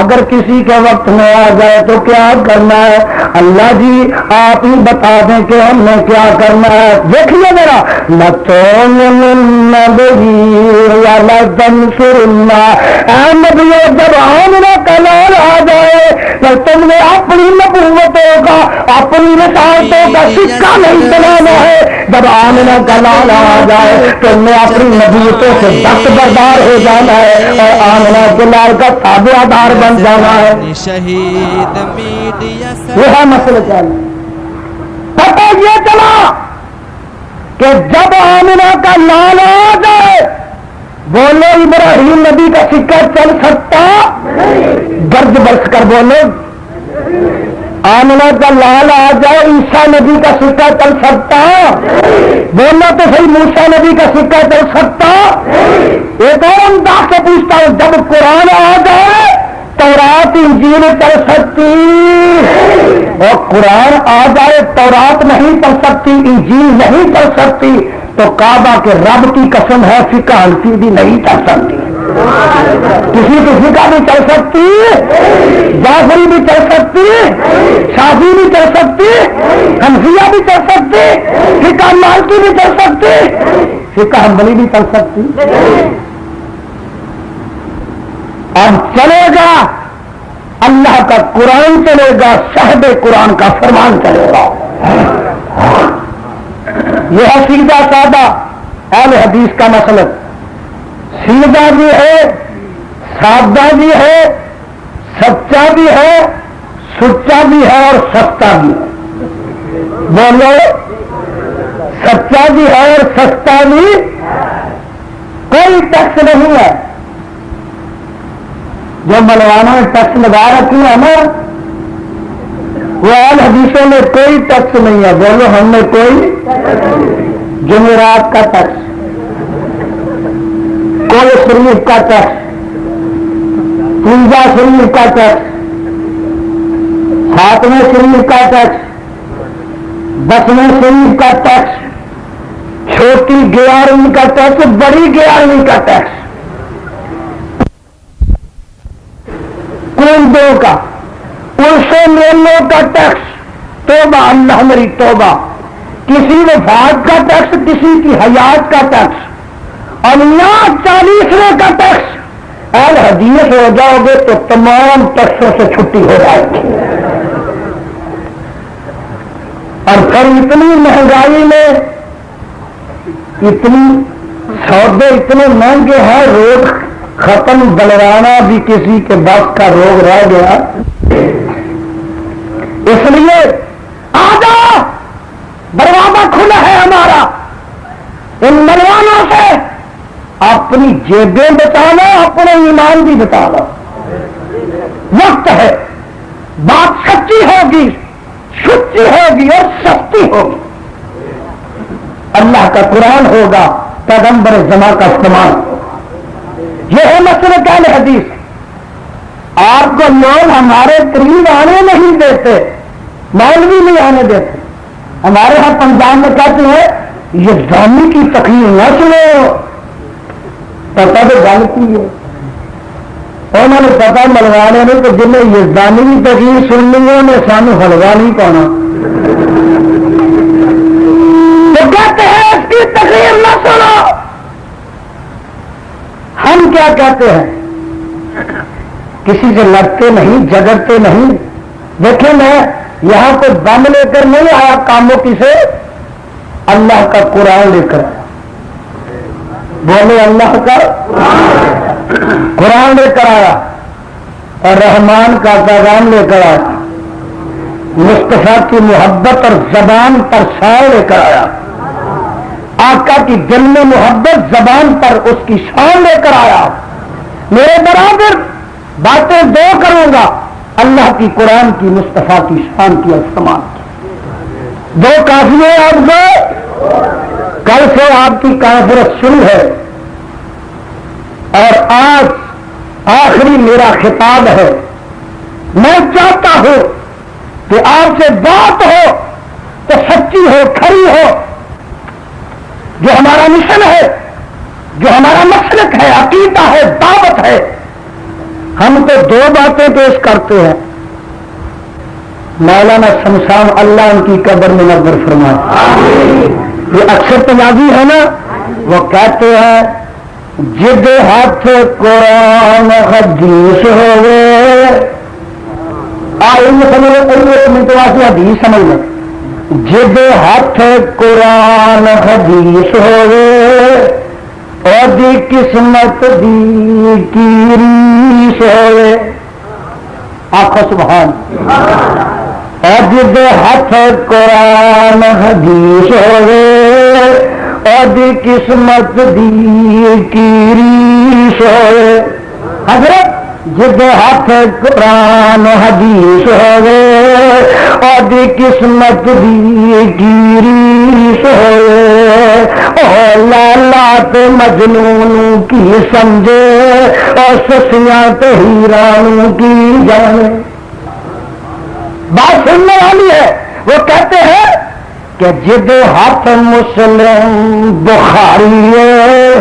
S1: اگر کسی کے وقت میں آ جائے تو کیا کرنا ہے؟ اللہ جی آپ ہی بتا دیں کہ ہم نے کیا کرنا ہے۔ دیکھیے ذرا لَتُؤْمِنُنَّ بِهِ وَلَتَنْصُرُنَّهُ، اے نبیوں جب آمنہ کا لال آ جائے تو تم نے اپنی نبوتوں کا اپنی رسالتوں کا سکہ نہیں چلانا ہے، جب آمنہ کا لال آ جائے تم نے اپنی نبوتوں سے دستبردار ہو جانا ہے اور آمنہ کے لال کا تابع دار بن جانا ہے۔ یہ ہے مسئلہ کیا ہے؟ پتہ یہ چلا کہ جب آمنہ کا لال آ جائے بولو ابراہیم نبی کا سکہ چل سکتا؟ گرج برس کر بولو آمنہ کا لال آ جائے عیسیٰ نبی کا سکہ چل سکتا؟ بولنا تو صحیح موسیٰ نبی کا سکہ چل سکتا؟ ایک اور انداز سے پوچھتا ہوں، جب قرآن آ جائے تورات انجیل چل سکتی؟ اور قرآن آ جائے تورات نہیں چل سکتی، انجیل نہیں چل سکتی، تو کعبہ کے رب کی قسم ہے فقہ حنفی بھی نہیں چل سکتی، کسی کا بھی چل سکتی، جعفری بھی چل سکتی، شافعی بھی چل سکتی، حنفیہ بھی چل سکتی، فقہ مالکی بھی چل سکتی، فقہ حنبلی بھی چل سکتی۔ اب چلے گا اللہ کا قرآن چلے گا، صاحب قرآن کا فرمان چلے گا۔ یہ ہے سیدھا سادہ اہل حدیث کا مسلک، سیدھا بھی ہے، سادہ بھی ہے، سچا بھی ہے، سچا بھی ہے اور سستا بھی ہے۔ بولو سچا بھی ہے اور سستا بھی، کوئی ٹیکس نہیں ہے۔ جو ملوانوں نے ٹیکس لگا رکھی ہے نا وہ اہل حدیثوں میں کوئی ٹیکس نہیں ہے۔ بولو ہم نے کوئی جمعرات کا ٹیکس، کوئی شریف کا ٹیکس، پوجا شریف کا ٹیکس، ساتویں شریف کا ٹیکس، 10ویں شریف کا ٹیکس، چھوٹی 11ویں کا ٹیکس، بڑی 11ویں کا ٹیکس، کنڈوں کا، پلسوں میلوں کا ٹیکس، توبہ اللہ میری توبہ، کسی وفات کا ٹیکس، کسی کی حیات کا ٹیکس، اور یہاں 40ویں کا ٹیکس۔ اہل حدیث ہو جاؤ گے تو تمام ٹیکسوں سے چھٹی ہو جائے گی۔ اور پھر اتنی مہنگائی میں اتنی سودے اتنے مہنگے ہیں، روگ ختم بلوانا بھی کسی کے بس کا روگ رہ گیا۔ اس لیے آ جاؤ، دروازہ کھلا ہے ہمارا، ان ملوانوں سے اپنی جیبیں بچانا، اپنے ایمان بھی بچانا۔ وقت ہے، بات سچی ہوگی، سچی ہوگی اور سستی ہوگی۔ اللہ کا قرآن ہوگا، پیغمبر زمان کا استعمال ہوگا۔ یہ ہے مسلک اہل حدیث۔ آپ کو لوگ ہمارے قریب آنے نہیں دیتے، مولوی نہیں آنے دیتے۔ ہمارے ہاں پنجاب میں کہتے ہیں یزدانی کی تقریر نہ سنو، پتہ تو گل کی ہے، انہوں نے پتہ ملوانے نے کہ جنہیں یزدانی کی تقریر سننی ہے انہیں سانو حلوا نہیں پانا، تو کہتے ہیں اس کی تقریر نہ سنو۔ ہم کیا کہتے ہیں؟ کسی سے لڑتے نہیں، جھگڑتے نہیں۔ دیکھیں میں یہاں کو دم لے کر نہیں آیا کاموں کی سے، اللہ کا قرآن لے کر آیا۔ بولے اللہ کا قرآن لے کر آیا اور رحمان کا پیغام لے کر آیا، مصطفیٰ کی محبت اور زبان پر شعر لے کر آیا۔ آقا کی دل میں محبت، زبان پر اس کی شان لے کر آیا. میرے برابر باتیں دو کروں گا، اللہ کی، قرآن کی، مصطفیٰ کی شان کی اور سمان کی. دو کافی ہے آپ کو. کل سے آپ کی کانفرنس شروع ہے اور آج آخری میرا خطاب ہے. میں چاہتا ہوں کہ آپ سے بات ہو تو سچی ہو، کھری ہو. جو ہمارا مشن ہے، جو ہمارا مسلک ہے، عقیدہ ہے، دعوت ہے، ہم تو دو باتیں پیش کرتے ہیں. مولانا شمشان اللہ ان کی قبر میں منور فرمائے. یہ اکثر پنجابی ہے نا، وہ کہتے ہیں جد ہاتھ قرآن حدیث ہوئے. ایک منٹ واسطے حدیث سمجھ لیں. جد ہاتھ قرآن حدیث ہوئے اور دی قسمت دی کی ریس ہوئے. آخو سبحان. اور جد ہاتھ قرآن حدیث ہوئے اور دی قسمت دی کی ریس ہوئے. حضرت جد ہاتھ قرآن حدیث ہوئے اور دی قسمت دی کی ریس ہوئے. او لالات مجنون کی سمجھے اور سسیاں تو ہیران کی جانے. بات سننے والی ہے. وہ کہتے ہیں کہ جد ہاتھ مسلم بخاری ہے.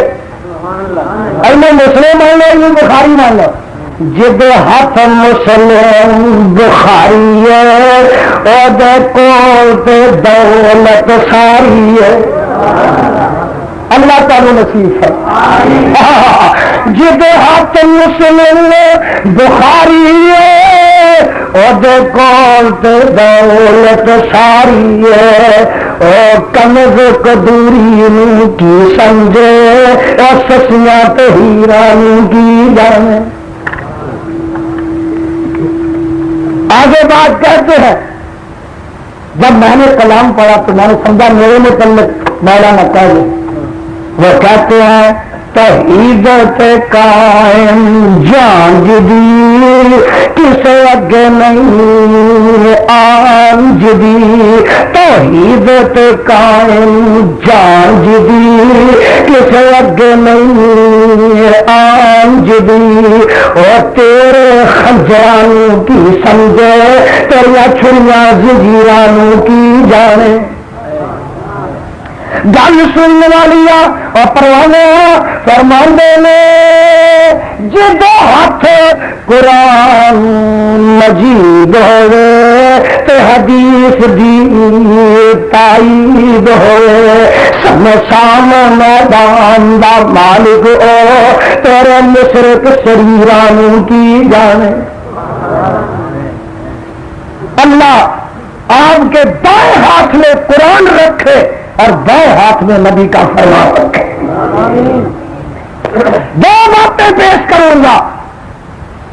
S1: میں مسلم مان لو، یہ بخاری مان لو. جد ہاتھ مسلم بخاری ہے اور دولت ساری ہے. اللہ تعالی نصیب ہے. جد ہاتھ مسلم بخاری ہے اور دولت ساری ہے. اور کنز قدوری کی سمجھے اور سسیاں تو ہیران کی جانے. آگے بات کہتے ہیں، جب میں نے کلام پڑھا تو میں نے سمجھا میرے متعلق مولانا کہہ دے. وہ کہتے ہیں توحید قائم جان جدی کسے اگے نہیں آن جدی. توحید قائم جان جدی کسے اگے نہیں آن جدی. اور تیرے خنجرانوں کی سمجھے تیریا چھڑیاں زنجیرانوں کی جانے. گل سننے والی اور پروانے فرماندے نے جد ہاتھ قرآن مجید ہوئے تے حدیث دی تائید ہوئے. سمسام میدان دا مالک او تیرے مشرق شریرانوں کی جانے. اللہ آپ کے دائیں ہاتھ میں قرآن رکھے اور بائیں ہاتھ میں نبی کا فرمان رکھے. دو باتیں پیش کروں گا.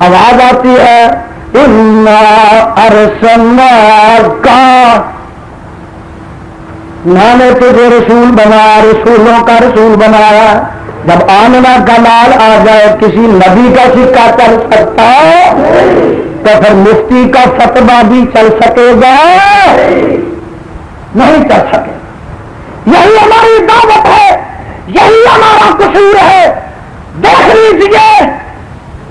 S1: آواز آتی ہے انا ارسلناک، میں نے تجھے رسول بنایا، رسولوں کا رسول بنایا. جب آمنہ کا لال آ جائے کسی نبی کا سکہ چل سکتا تو پھر مفتی کا فتویٰ بھی چل سکے گا؟ نہیں چل سکے. یہی ہماری دعوت ہے، یہی ہمارا قصور ہے. دیکھ لیجیے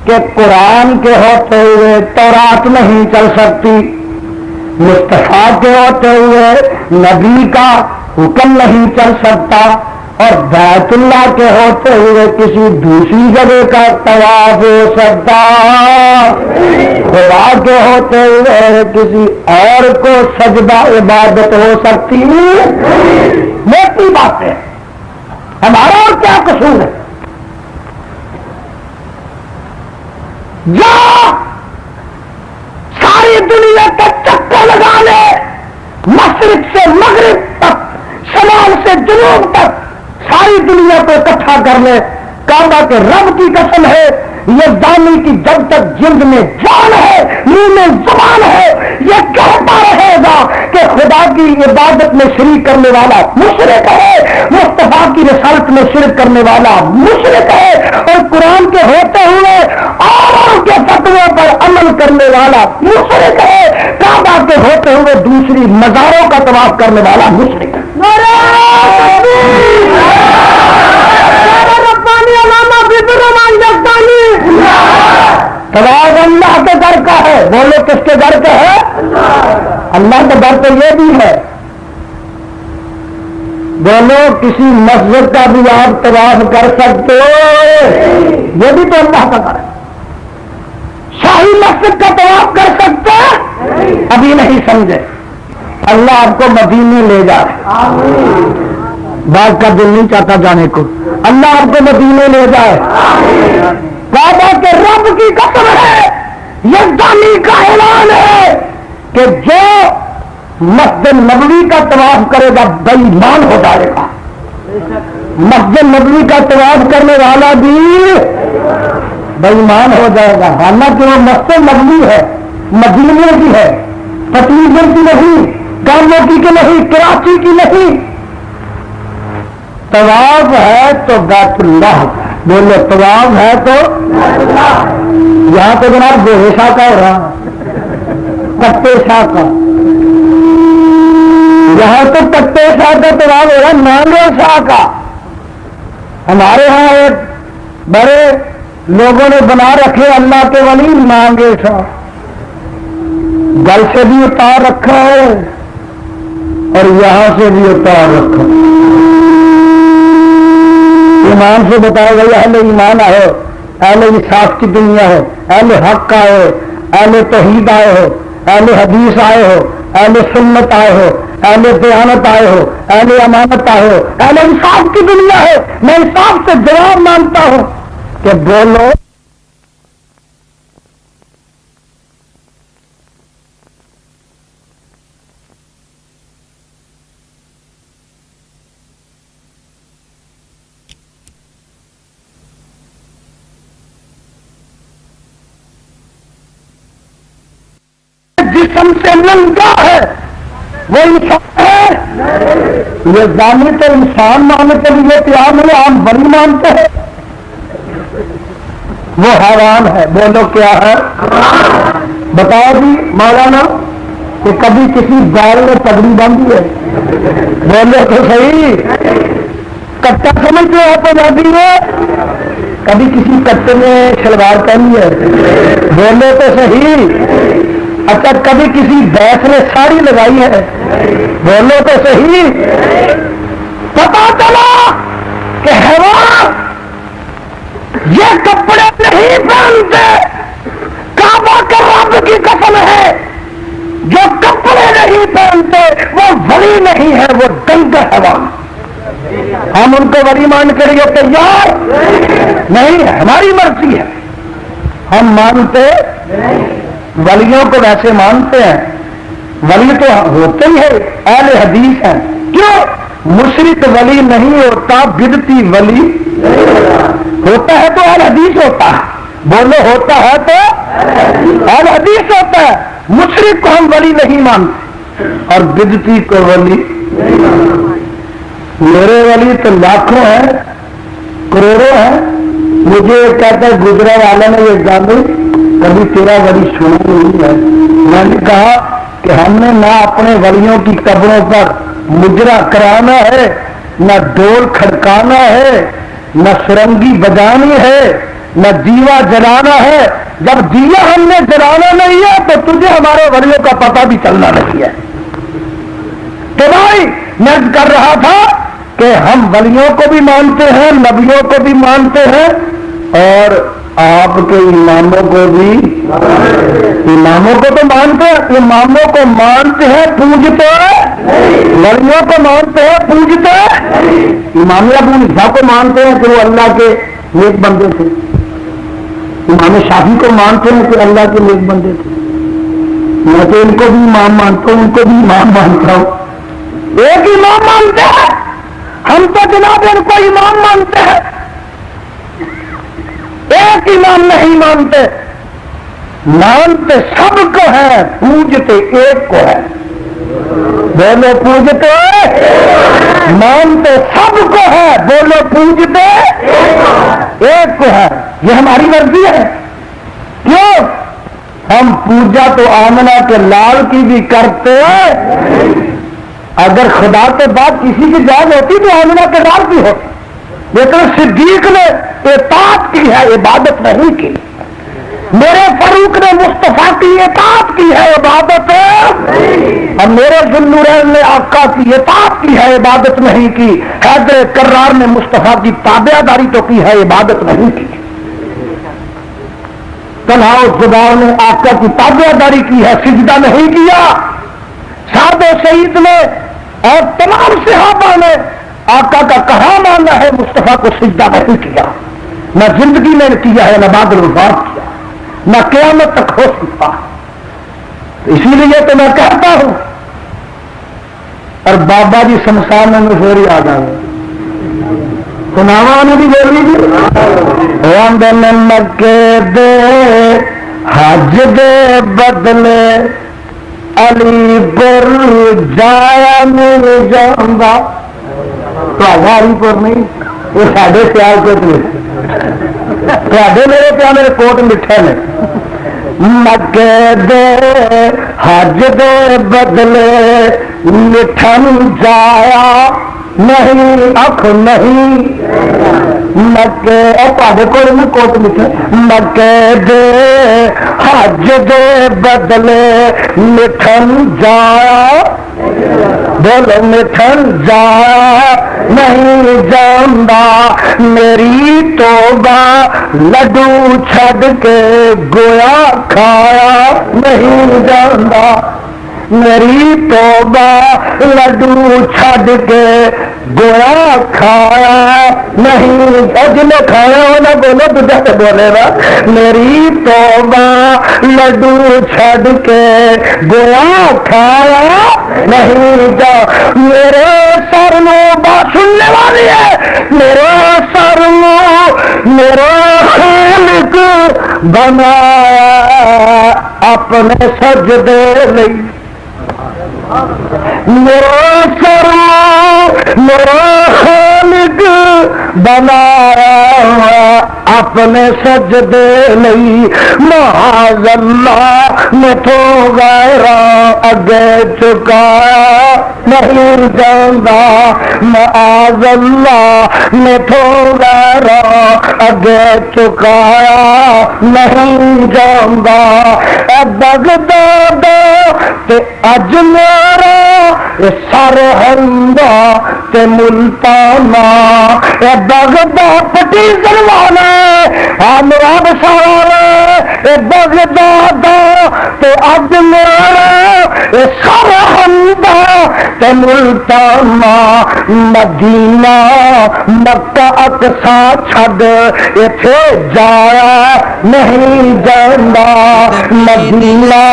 S1: کہ قرآن کے ہوتے ہوئے تورات نہیں چل سکتی، مصطفیٰ کے ہوتے ہوئے نبی کا حکم نہیں چل سکتا، اور بیت اللہ کے ہوتے ہوئے کسی دوسری جگہ کا طواف ہو سکتا. خدا کے ہوتے ہوئے کسی اور کو سجدہ عبادت ہو سکتی. موٹی بات ہے. ہمارا اور کیا قصور ہے؟ جا ساری دنیا کا چکر لگا لے، مشرق سے مغرب تک، شمال سے جنوب تک، ساری دنیا کو اکٹھا کر لے. کعبہ کے رب کی قسم ہے یہ زانی کی جب تک جلد میں جان ہے منہ میں زبان ہے یہ کہتا رہے گا کہ خدا کی عبادت میں شریک کرنے والا مشرک ہے، مصطفیٰ کی رسالت میں شرک کرنے والا مشرک ہے، اور قرآن کے ہوتے ہوئے اور کے فتوے پر عمل کرنے والا مشرک ہے، کعبہ کے ہوتے ہوئے دوسری مزاروں کا طواف کرنے والا مشرک ہے۔ طواف اللہ کے در کا ہے، بولو کس کے در کا ہے؟ اللہ کا در تو یہ بھی ہے، بولو کسی مسجد کا بھی آپ طواف کر سکتے ہو، یہ بھی تو اللہ کا در ہے۔ شاہی مسجد کا طواف کر سکتے ابھی نہیں سمجھے، اللہ آپ کو مدینے لے جائے، بعض کا دل نہیں چاہتا جانے کو، اللہ آپ کو مدینے لے جائے، کعبہ کے رب کی قسم ہے، یہ زانی کا اعلان ہے کہ جو مسجد نبوی کا طواف کرے گا بے ایمان ہو جائے گا، مسجد نبوی کا طواف کرنے والا بھی بے ایمان ہو جائے گا، حالانکہ وہ مسجد نبوی ہے، مدینے کی ہے، فتویزر کی نہیں، کاموں کی نہیں، کراچی کی نہیں، طواف ہے تو بیت اللہ، بولو طواف ہے تو یہاں تو جناب بے شاہ کا ہو رہا پتے شاہ کا، یہاں تو پتے شاہ کا طواف ہو رہا نانگے شاہ کا۔ ہمارے ہاں ایک بڑے لوگوں نے بنا رکھے اللہ کے ولی نانگے شاہ، گل سے بھی اتار رکھا ہے اور یہاں سے بھی اتار رکھا ہے۔ ایمان سے بتایا گیا اہل ایمان آئے ہو، اہل انصاف کی دنیا ہو، اہل حق آئے ہو، اہل توحید آئے ہو، اہل حدیث آئے ہو، اہل سنت آئے ہو، اہل دیانت آئے ہو، اہل امانت آئے ہو، اہل انصاف کی دنیا ہے، میں انصاف سے جواب مانتا ہوں کہ بولو جسم سے ننگا ہے وہ انسان ہے، یہ زانی تو انسان ماننے کے لیے تیار نہیں، ہم بڑی مانتے ہیں، وہ حیوان ہے، بولو کیا ہے؟ بتاؤ جی مولانا کہ کبھی کسی گائے نے پگڑی باندھی ہے؟ بولو تو صحیح، کٹا سمجھتے ہو تو باندھی ہے؟ کبھی کسی کٹے نے شلوار پہنی ہے؟ بولو تو صحیح، اچھا کبھی کسی بھینس نے ساڑی لگائی ہے؟ بولو تو صحیح، پتا چلا کہ حیوان یہ کپڑے نہیں پہنتے، کعبہ کے رب کی قسم ہے جو کپڑے نہیں پہنتے وہ ولی نہیں ہے، وہ دنگ حیوان۔ ہم ان کو ولی مان کے لیے تیار نہیں ہے، ہماری مرضی ہے، ہم مانتے ولیوں کو ویسے مانتے ہیں، ولی تو ہوتے ہی ہے، اہل حدیث ہیں، کیوں؟ مشرک ولی نہیں ہوتا، بدعتی ولی ہوتا ہے تو اہل حدیث ہوتا ہے، بولو ہوتا ہے تو اہل حدیث ہوتا ہے، مشرک کو ہم ولی نہیں مانتے اور بدعتی کو ولی۔ میرے ولی تو لاکھوں ہیں، کروڑوں ہیں، مجھے کہتا ہے گجرا والا نے یہ جانے کبھی تیرا ولی سنا نہیں ہے، میں نے کہا کہ ہم نے نہ اپنے ولیوں کی قبروں پر مجرا کرانا ہے، نہ ڈول کھڑکانا ہے، نہ سرنگی بجانی ہے، نہ دیوا جلانا ہے، جب دیا ہم نے جلانا نہیں ہے تو تجھے ہمارے ولیوں کا پتہ بھی چلنا نہیں ہے۔ تو بھائی میں کر رہا تھا کہ ہم ولیوں کو بھی مانتے ہیں، نبیوں کو بھی مانتے ہیں اور آپ کے اماموں کو بھی، اماموں کو تو مانتے ہیں، اماموں کو مانتے ہیں پوجتے ہیں، ولیوں کو مانتے ہیں پوجتے ہیں، امام ابو حنیفہ کو مانتے ہیں کہ وہ اللہ کے نیک بندے تھے، امام شافعی کو مانتے ہیں کہ اللہ کے نیک بندے تھے، میں تو ان کو بھی امام مانتا ہوں، ان کو بھی امام مانتا ہوں، ایک امام مانتے ہیں، ہم تو جناب ان کو امام مانتے ہیں، ایک نام نہیں مانتے، مانتے سب کو ہے، پوجتے ایک کو ہے۔ بولو پوجتے، مانتے سب کو ہے، بولو پوجتے ایک کو ہے۔ یہ ہماری مرضی ہے۔ کیوں؟ ہم پوجا تو آمنہ کے لال کی بھی کرتے ہیں، اگر خدا کے بعد کسی کی جان ہوتی تو آمنہ کے لال کی ہوتی، لیکن صدیق نے اطاعت کی ہے، عبادت نہیں کی۔ میرے فاروق نے مصطفیٰ کی اطاعت کی ہے، عبادت، اور میرے ذوالنورین نے آقا کی اطاعت کی ہے، عبادت نہیں کی۔ حیدر کرار نے مصطفیٰ کی تابعداری تو کی ہے، عبادت نہیں کی۔ طلحہ الزبیر نے آقا کی تابعداری کی ہے، سجدہ نہیں کیا۔ سعد و سعید نے اور تمام صحابہ نے آقا کا کہاں مانا ہے، مصطفیٰ کو سجدہ نہیں کیا، نہ زندگی میں کیا ہے، نہ بعد الوفات کیا، نہ قیامت تک ہو سکتا۔ اسی لیے تو میں کہتا ہوں، اور بابا جی شمشان میں پھر آ جائیں سناوا نے بھی بولی جی وندن مکے دے حج دے بدلے علی پر جایا مل جاؤں ہری پور نہیں، وہ ساڈے سیال کوٹ میں، میرے پیا میرے کوٹ مٹھے نے۔ مکے دے حج دے بدلے مٹھن جایا نہیں، اکھ نہیں مکے تے کول میں کوٹ مٹھے۔ مکے دے حج دے بدلے مٹھن جایا، بولو مٹھن جایا نہیں جاندا، میری توبہ لڈو چھڈ کے گویا کھایا نہیں جاندا، میری توبہ لڈو چھڈ کے گویا کھایا نہیں، جن کھایا وہ نہ بولو دجا تو بولے گا، میری توبہ لڈو چھڈ کے گویا کھایا نہیں جا، میرے سر میں بات سننے والی ہے، میرے سر میں میرا خالق بنایا اپنے سجدے لئی، میرا سر میرا خالق بنایا اپنے سجدے لئی، معاذ اللہ میں تو غیرہ اگے چکایا نہیں جاندا، معاذ اللہ میں تو غیرہ اگے چکایا نہیں جاندا، اے بغداد تے اج میرا سرہندا تے ملتانا، اے بغداد پٹی سلوانا مراد سارا، اے بغداد تے اج میرا سرہندا تے ملتانا، مدینہ مکہ اقصی چھڈ ایتھے جایا نہیں جاندا، مدینہ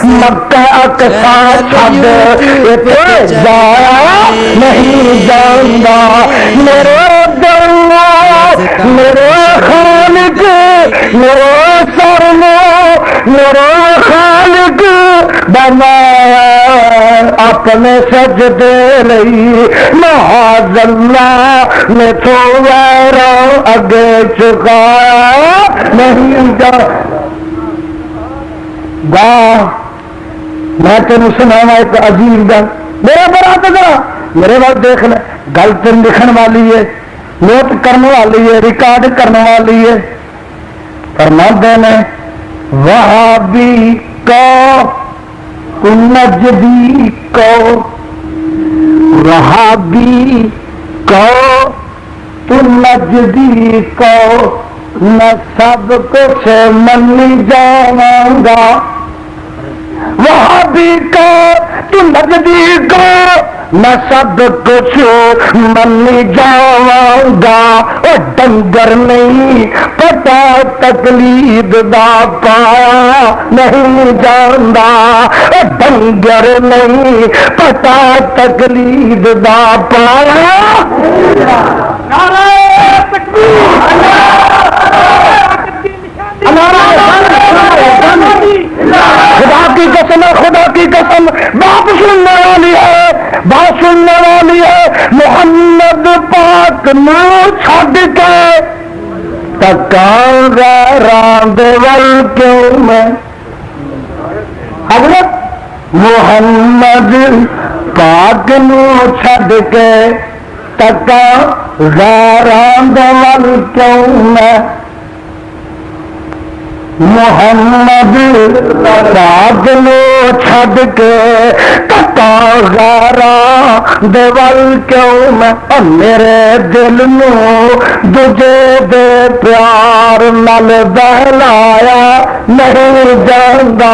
S1: مکہ اقصی چھڈ ایتھے جایا نہیں جاندا، میرے دل میرے خالق میرے سر میرے خالق بنایا اپنے سجدے لئی، معاذ اللہ میں تو غیرہ اگے چکایا نہیں گا۔ میں تینوں سناوا ایک عجیب گل، میرے برات ذرا میرے وقت دیکھ لے، گل تو لکھن والی ہے، نوٹ کرنے والی ہے، ریکارڈ کرنے والی ہے۔ فرماتے ہیں وہابی کو نجدی کو، وہابی کو تو نجدی کو، میں سب کچھ من جاؤں گا، وہابی کو تو نجدی کو، میں سب کچھ من جاؤں گا، او ڈنگر نہیں پتا تقلید دا پایا نہیں جاندا، او ڈنگر نہیں پتا تقلید دا پایا، نعرہ تکبیر، نو چھڈ کے تکاں غیراں دے ول کیوں میں حضرت محمد پاک نو چھڈ کے تکاں غیراں دے ول کیوں میں محمد پاک نو چھڈ کے تکاں غیراں دے ول کیوں میں میرے دل نو دجے دے پیار نال بہلایا نہیں جاندا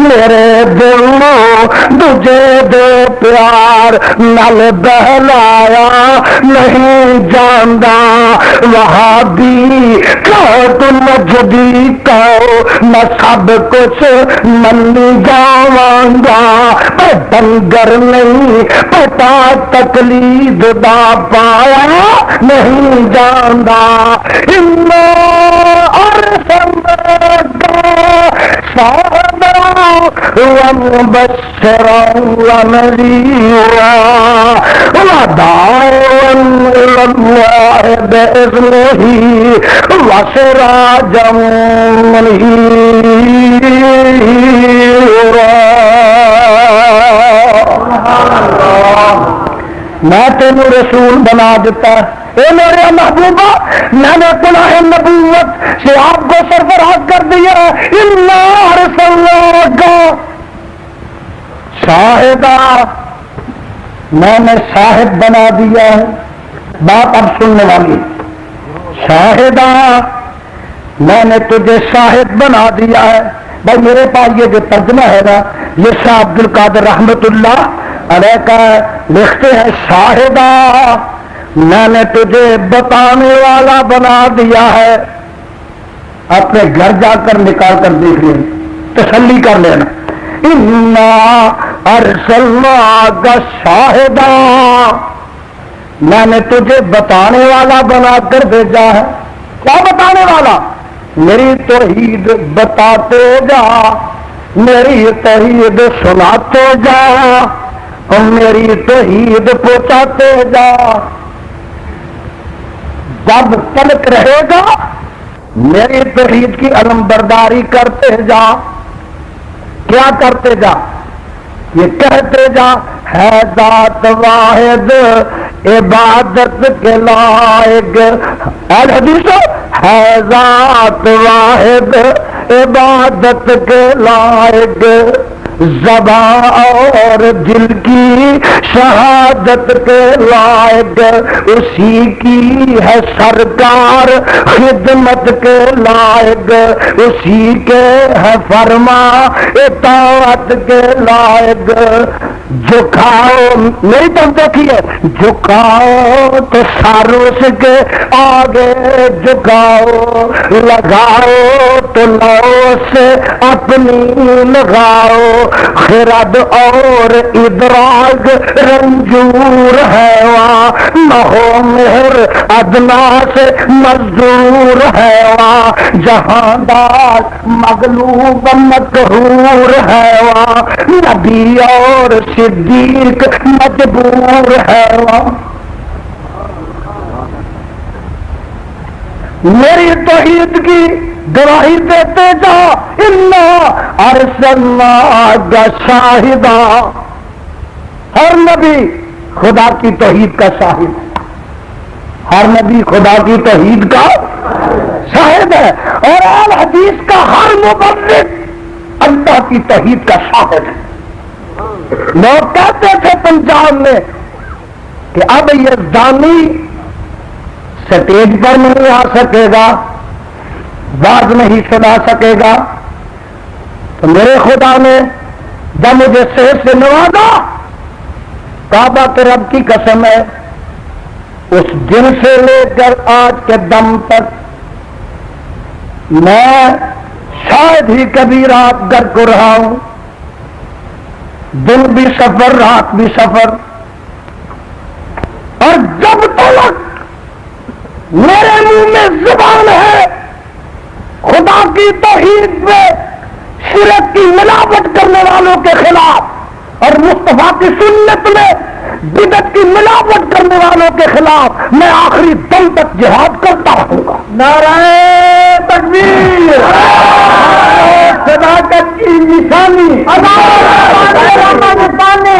S1: میرے دل نو دجے دے پیار نال بہلایا نہیں جاندا وہابی تو مجدی کو میں سب کچھ منی جاواں گا پر ڈنگر نہیں پتا تقلید دا پایا نہیں جاندا انا ارسلناک شاہدا ومبشرا ونذیرا وداعیا الی اللہ بإذنہ وسراجا منیرا میں تینوں رسول بنا دیتا اے میرے محبوبہ میں نے گناہ نبوت سے آپ کو سرفراز کر دیا انا ارسلناک شاہدہ میں نے شاہد بنا دیا ہے بات اب سننے والی شاہدہ میں نے تجھے شاہد بنا دیا ہے بھائی میرے پاس یہ جو ترجمہ ہے نا یہ شاہ عبد القادر رحمت اللہ علیہ کا لکھتے ہیں شاہدہ میں نے تجھے بتانے والا بنا دیا ہے اپنے گھر جا کر نکال کر دیکھ لیں تسلی کر لینا انا ارسلناک شاہدہ میں نے تجھے بتانے والا بنا کر بھیجا ہے کیا بتانے والا میری توحید بتاتے جا میری توحید سناتے جا اور میری توحید پہنچاتے جا جب تلک رہے گا میری توحید کی علم برداری کرتے جا کیا کرتے جا یہ کہتے جا ہے ذات واحد عبادت کے لائق الحدیث ہے ذات واحد عبادت کے لائق زبان اور دل کی شہادت کے لائق اسی کی ہے سرکار خدمت کے لائق اسی کے ہے فرما اطاعت کے لائق جھکاؤ نہیں تو دیکھیے جھکاؤ تو سر اس کے آگے جھکاؤ لگاؤ تو لو سے اپنی لگاؤ خرد اور ادراک رنجور ہے وہاں نہو مہر ادنا سے مزدور ہے وہاں جہاندار مغلوب مقہور ہے وہاں نبی اور صدیق مجبور ہے وہاں میری توحید کی گواہی دیتے جا انا ارسلناک شاہدا ہر نبی خدا کی توحید کا شاہد ہے ہر نبی خدا کی توحید کا شاہد ہے اور اہل حدیث کا ہر مبلغ اللہ کی توحید کا شاہد ہے لوگ کہتے تھے پنجاب میں کہ اب یہ زانی سٹیج پر نہیں آ سکے گا باز نہیں سنا سکے گا تو میرے خدا نے جب مجھے صحت سے نوازا کعبہ کے رب کی قسم ہے اس دن سے لے کر آج کے دم تک میں شاید ہی کبھی رات گھر کو رہا ہوں دن بھی سفر رات بھی سفر اور جب تک میرے منہ میں زبان ہے خدا کی توحید میں شرک کی ملاوٹ کرنے والوں کے خلاف اور مصطفیٰ کی سنت میں بدعت کی ملاوٹ کرنے والوں کے خلاف میں آخری دم تک جہاد کرتا رہوں گا۔
S2: نعرہ تکبیر، صداقت کی نشانی،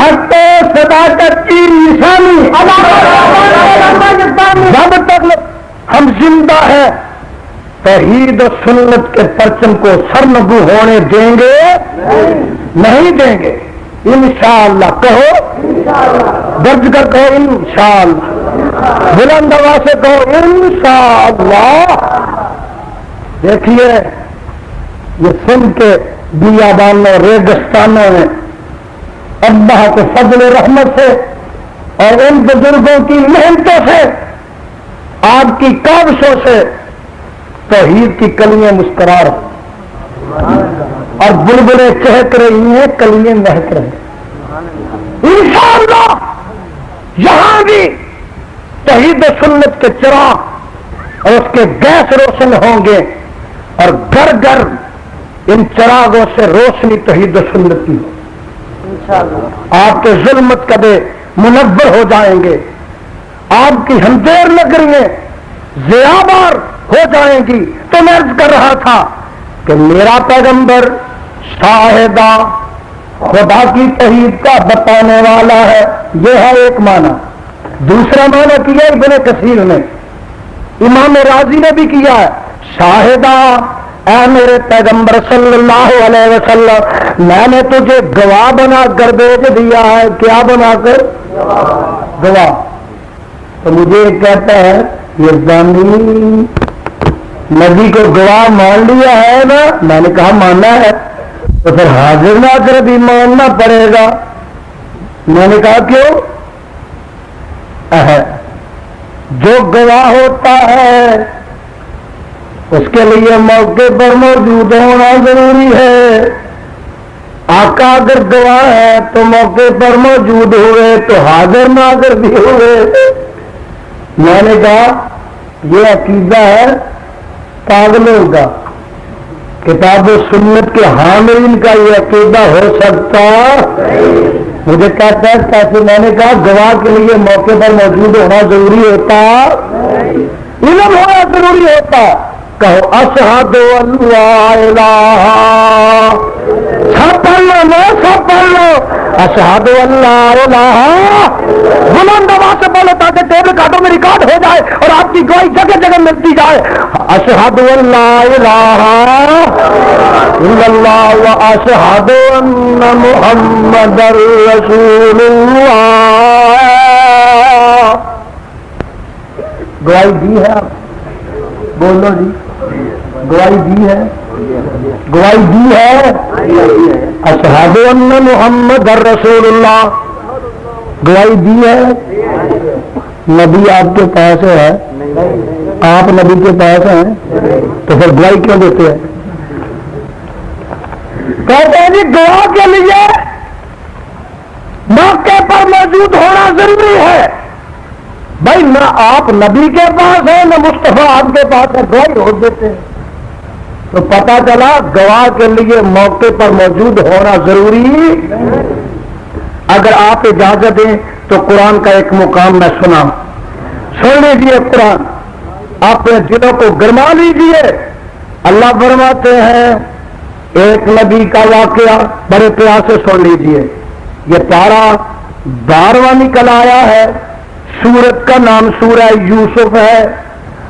S1: حق صداقت کی نشانی، جب تک ہم زندہ ہیں توحید و سنت کے پرچم کو سرنگو ہونے دیں گے؟ نہیں دیں گے انشاءاللہ۔ کہو درج کر کہو انشاءاللہ، بلند آواز سے کہو انشاءاللہ۔ دیکھیے یہ سندھ کے بیابانوں ریگستانوں میں اللہ کے فضل رحمت سے اور ان بزرگوں کی محنتوں سے، آپ کی کاوشوں سے توحید کی کلیاں مسکرا رہی اور بلبلیں چہک رہی ہیں، کلیاں مہک رہی ہیں۔ انشاءاللہ یہاں بھی توحید و سنت کے چراغ اور اس کے گیس روشن ہوں گے اور گھر گھر ان چراغوں سے روشنی توحید و سنت کی، آپ کے ظلمت کبے منور ہو جائیں گے، آپ کی ہمدیر نگریاں ضیابار ہو جائیں گی۔ تو میں عرض کر رہا تھا کہ میرا پیغمبر شاہدہ خدا کی توحید کا بتانے والا ہے، یہ ہے ایک معنی۔ دوسرا معنی کیا ابن کثیر نے، امام راضی نے بھی کیا ہے، شاہدہ اے میرے پیغمبر صلی اللہ علیہ وسلم میں نے تجھے گواہ بنا کر بھیج دیا ہے۔ کیا بنا کر؟ گواہ۔ تو مجھے ایک کہتا ہے یہ زانی نبی کو گواہ مان لیا ہے نا؟ میں نے کہا ماننا ہے، تو پھر حاضر نہ کر بھی ماننا پڑے گا۔ میں نے کہا کیوں؟ جو گواہ ہوتا ہے اس کے لیے موقع پر موجود ہونا ضروری ہے۔ آقا اگر گواہ ہے تو موقع پر موجود ہوئے تو حاضر ناظر بھی ہوئے۔ میں نے کہا یہ عقیدہ ہے پاگلوں کا، کتاب و سنت کے حاملین کا یہ عقیدہ ہو سکتا؟ مجھے کہتا ہے کیسے؟ میں نے کہا گواہ کے لیے موقع پر موجود ہونا ضروری ہوتا، علم ہونا ضروری ہوتا۔ کہو اشہد اللہ الہ، سب پڑھ لو، سب پڑھ لو، اشہد اللہ الہ، بلند آواز سے بولو تاکہ ٹیپ ریکارڈوں میں ریکارڈ ہو جائے اور آپ کی گواہی جگہ جگہ ملتی جائے۔ اشہد اللہ الہ الا اللہ و اشہد ان محمد رسول اللہ۔ گواہی دی ہے آپ؟ بولو جی، گواہی دی ہے؟ گواہی دی ہے؟ اشہد ان محمد رسول اللہ، گواہی دی ہے؟ نبی آپ کے پاس ہے؟ آپ نبی کے پاس ہیں تو پھر گواہی کیوں دیتے ہیں؟ کہتے ہیں جی گواہ کے لیے موقع پر موجود ہونا ضروری ہے۔ بھائی نہ آپ نبی کے پاس ہیں نہ مصطفیٰ آپ کے پاس ہے، گواہی ہو دیتے ہیں۔ تو پتا چلا گواہ کے لیے موقع پر موجود ہونا ضروری۔ اگر آپ اجازت دیں تو قرآن کا ایک مقام میں سنا، سن لیجیے قرآن، اپنے دلوں کو گرما لیجیے۔ اللہ فرماتے ہیں ایک نبی کا واقعہ، بڑے پیار سے سن لیجیے۔ یہ پارا 12واں نکل آیا ہے، سورت کا نام سورہ یوسف ہے۔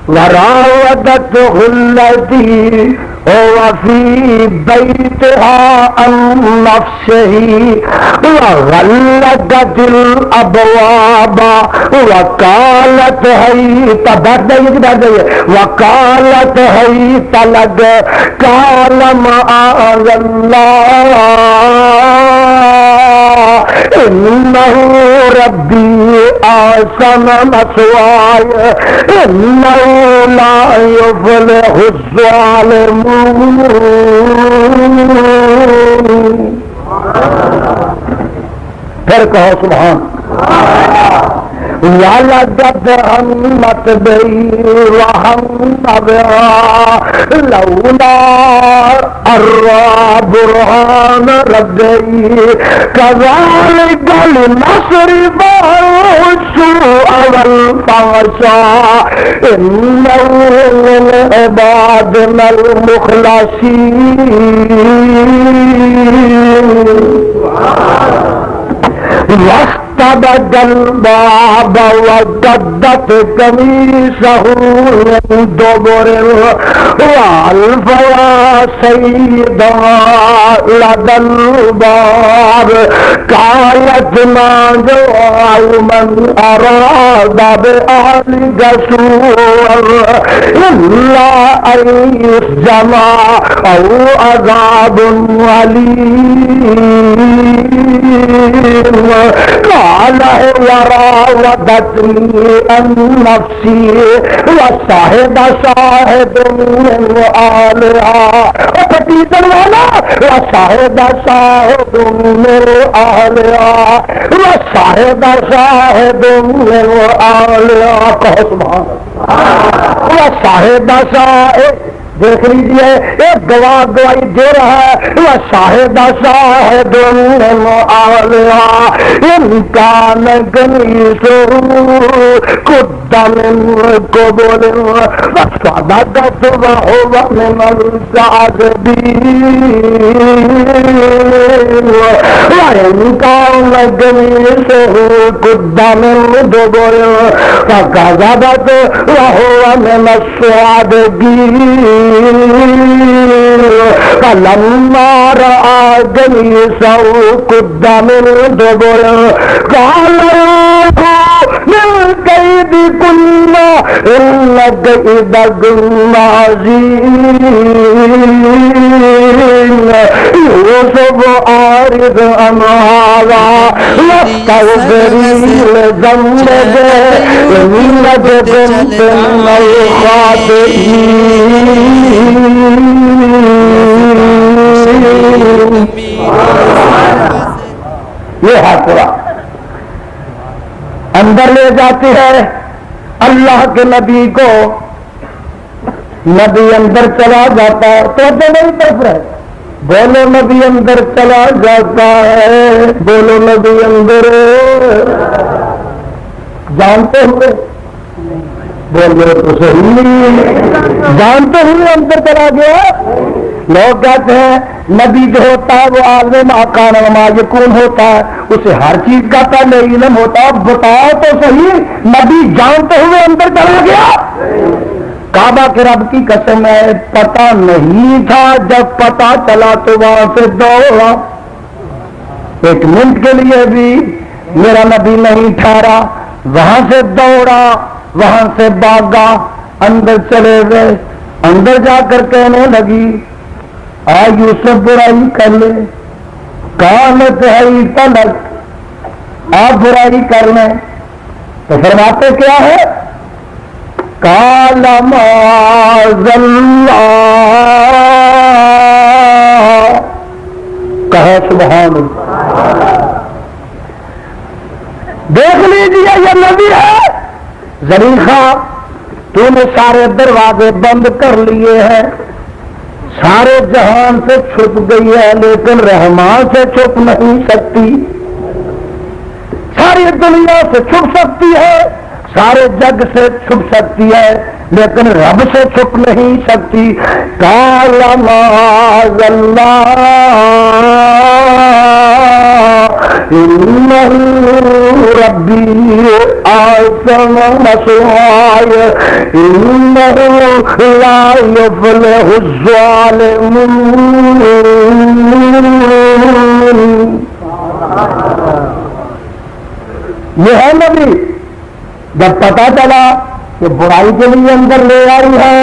S1: وراودته التي هو في بيتها عن نفسه وغلقت الابواب وقالت هيت وقالت هيت لك قال معاذ الله انه ربي احسن مثواي انه لا يفلح الظالمون۔ پھر کہو سبحان۔ ولدت همت بي وهم بها لولا أرى برهان ربي كذلك لنصرف السوء والفحشاء إنه من عبادنا المخلصين واستبد الباب وقدت قميصه من دبر وألف يا سيدها لدى الباب قالت ما جوع من أراد بأهلك سوءا إلا أن يسجن أو عذاب أليم قال وراودتني عن نفسي وصاحب صاحب من آلها وفتيتر والا وصاحب صاحب من آلها وصاحب صاحب من آلها سبحان وصاحب صاحب دیکھ لیجیے ایک گواہ گواہی دے رہا ہے وہ شاہد شاہد من آلہا ان کان قمیصہ قد من قبل وصدقت وهو من الكاذبين وإن كان قميصه قد من دبر فكذبت وهو من الصادقين فلما رأى قميصه قد من دبر قال من كيدكن إن كيدكن عظيم يوسف أعرض عن هذا واستغفري لذنبك إنك كنت من الخاطئين. یہ ہے قرآن اندر لے جاتی ہے اللہ کے نبی کو. نبی اندر چلا جاتا ہے تو نہیں طرف رہے بولو نبی اندر چلا جاتا ہے بولو نبی اندر جانتے ہوئے بولو تو صحیح جانتے ہوئے اندر چلا گیا. لوگ کہتے ہیں نبی جو ہوتا ہے وہ عالم ماکان وما یکون ہوتا ہے اسے ہر چیز کا پہلے علم ہوتا ہے. بتاؤ تو صحیح نبی جانتے ہوئے اندر چلا گیا. کعبہ کے رب کی قسم ہے پتہ نہیں تھا جب پتہ چلا تو وہاں سے دوڑا. ایک منٹ کے لیے بھی میرا نبی نہیں ٹھہرا وہاں سے دوڑا وہاں سے بھاگا اندر چلے گئے. اندر جا کر کہنے لگی یوسف برائی کر لے کانت ہے تلک آپ برائی کر لیں تو فرماتے کیا ہے قال معاذ اللہ کہا سبحان اللہ. دیکھ لیجیے یہ نبی ہے. زلیخا تو نے سارے دروازے بند کر لیے ہیں سارے جہان سے چھپ گئی ہے لیکن رحمان سے چھپ نہیں سکتی. ساری دنیا سے چھپ سکتی ہے سارے جگ سے چھپ سکتی ہے لیکن رب سے چھپ نہیں سکتی. قال معاذ اللہ انہ ربی احسن مثواي انہ لا يفلح الظالمون. یہ ہے نبی. جب پتا چلا کہ برائی کے لیے اندر لے آئی ہے